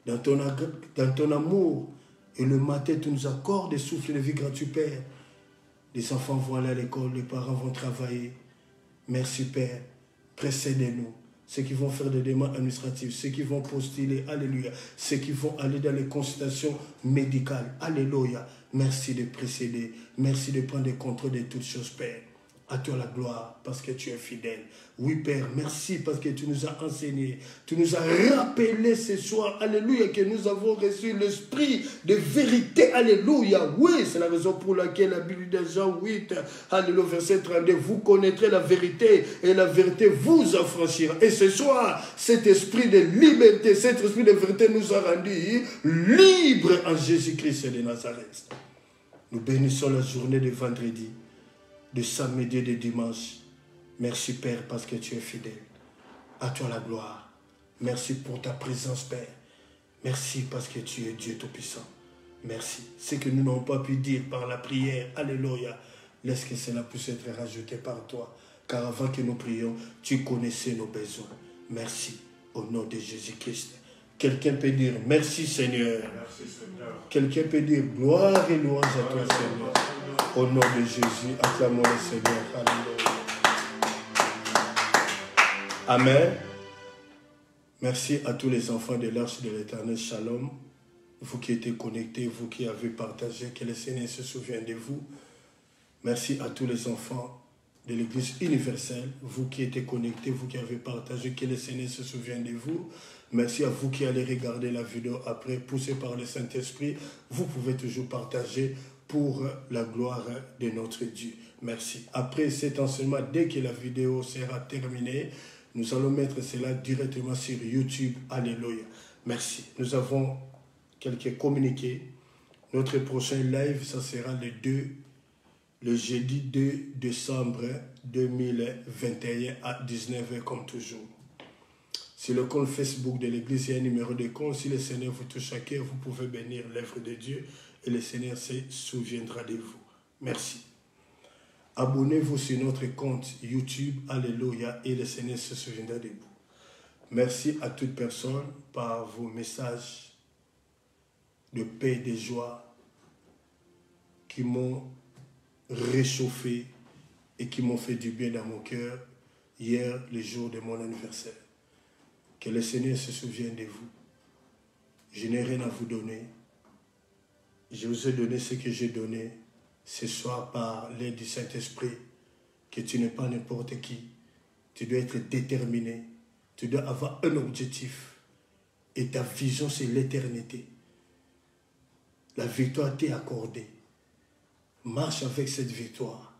Dans ton amour, et le matin, tu nous accordes des souffles de vie gratuits, Père. Les enfants vont aller à l'école, les parents vont travailler. Merci, Père. Précédez-nous. Ceux qui vont faire des demandes administratives, ceux qui vont postuler, alléluia. Ceux qui vont aller dans les consultations médicales, alléluia. Merci de précéder. Merci de prendre le contrôle de toutes choses, Père. À toi la gloire, parce que tu es fidèle. Oui, Père, merci parce que tu nous as enseigné. Tu nous as rappelé ce soir, alléluia, que nous avons reçu l'esprit de vérité, alléluia. Oui, c'est la raison pour laquelle la Bible de Jean 8, alléluia, verset 32, vous connaîtrez la vérité et la vérité vous affranchira. Et ce soir, cet esprit de liberté, cet esprit de vérité nous a rendus libres en Jésus-Christ de Nazareth. Nous bénissons la journée de vendredi, de samedi et de dimanche. Merci, Père, parce que tu es fidèle. À toi la gloire. Merci pour ta présence, Père. Merci parce que tu es Dieu Tout-Puissant. Merci. Ce que nous n'avons pas pu dire par la prière, alléluia, laisse que cela puisse être rajouté par toi. Car avant que nous prions, tu connaissais nos besoins. Merci au nom de Jésus-Christ. Quelqu'un peut dire merci Seigneur. Merci Seigneur. Quelqu'un peut dire gloire et louange à toi Seigneur. Au nom de Jésus, acclamons le Seigneur. Alléluia. Amen. Merci à tous les enfants de l'Arche de l'Éternel. Shalom. Vous qui étiez connectés, vous qui avez partagé, que le Seigneur se souvienne de vous. Merci à tous les enfants de l'Église universelle, vous qui étiez connectés, vous qui avez partagé, que le Seigneur se souvienne de vous. Merci à vous qui allez regarder la vidéo après, poussé par le Saint-Esprit. Vous pouvez toujours partager pour la gloire de notre Dieu. Merci. Après cet enseignement, dès que la vidéo sera terminée, nous allons mettre cela directement sur YouTube. Alléluia. Merci. Nous avons quelques communiqués. Notre prochain live, ça sera le jeudi 2 décembre 2021 à 19h comme toujours. Sur le compte Facebook de l'Église, il y a un numéro de compte. Si le Seigneur vous touche à cœur, vous pouvez bénir l'œuvre de Dieu et le Seigneur se souviendra de vous. Merci. Abonnez-vous sur notre compte YouTube, alléluia, et le Seigneur se souviendra de vous. Merci à toute personne par vos messages de paix et de joie qui m'ont réchauffé et qui m'ont fait du bien dans mon cœur hier, le jour de mon anniversaire. Que le Seigneur se souvienne de vous. Je n'ai rien à vous donner. Je vous ai donné ce que j'ai donné ce soir par l'aide du Saint-Esprit. Que tu n'es pas n'importe qui. Tu dois être déterminé. Tu dois avoir un objectif. Et ta vision, c'est l'éternité. La victoire t'est accordée. Marche avec cette victoire.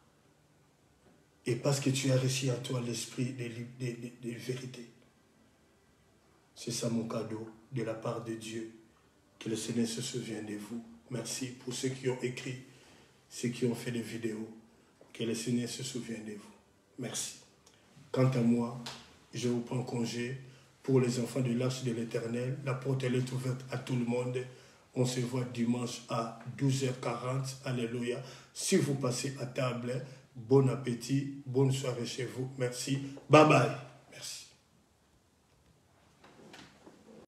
Et parce que tu as reçu à toi l'esprit de vérité. C'est ça mon cadeau de la part de Dieu. Que le Seigneur se souvienne de vous. Merci pour ceux qui ont écrit, ceux qui ont fait des vidéos. Que le Seigneur se souvienne de vous. Merci. Quant à moi, je vous prends congé pour les enfants de l'Arche de l'Éternel. La porte elle est ouverte à tout le monde. On se voit dimanche à 12h40. Alléluia. Si vous passez à table, bon appétit, bonne soirée chez vous. Merci. Bye bye.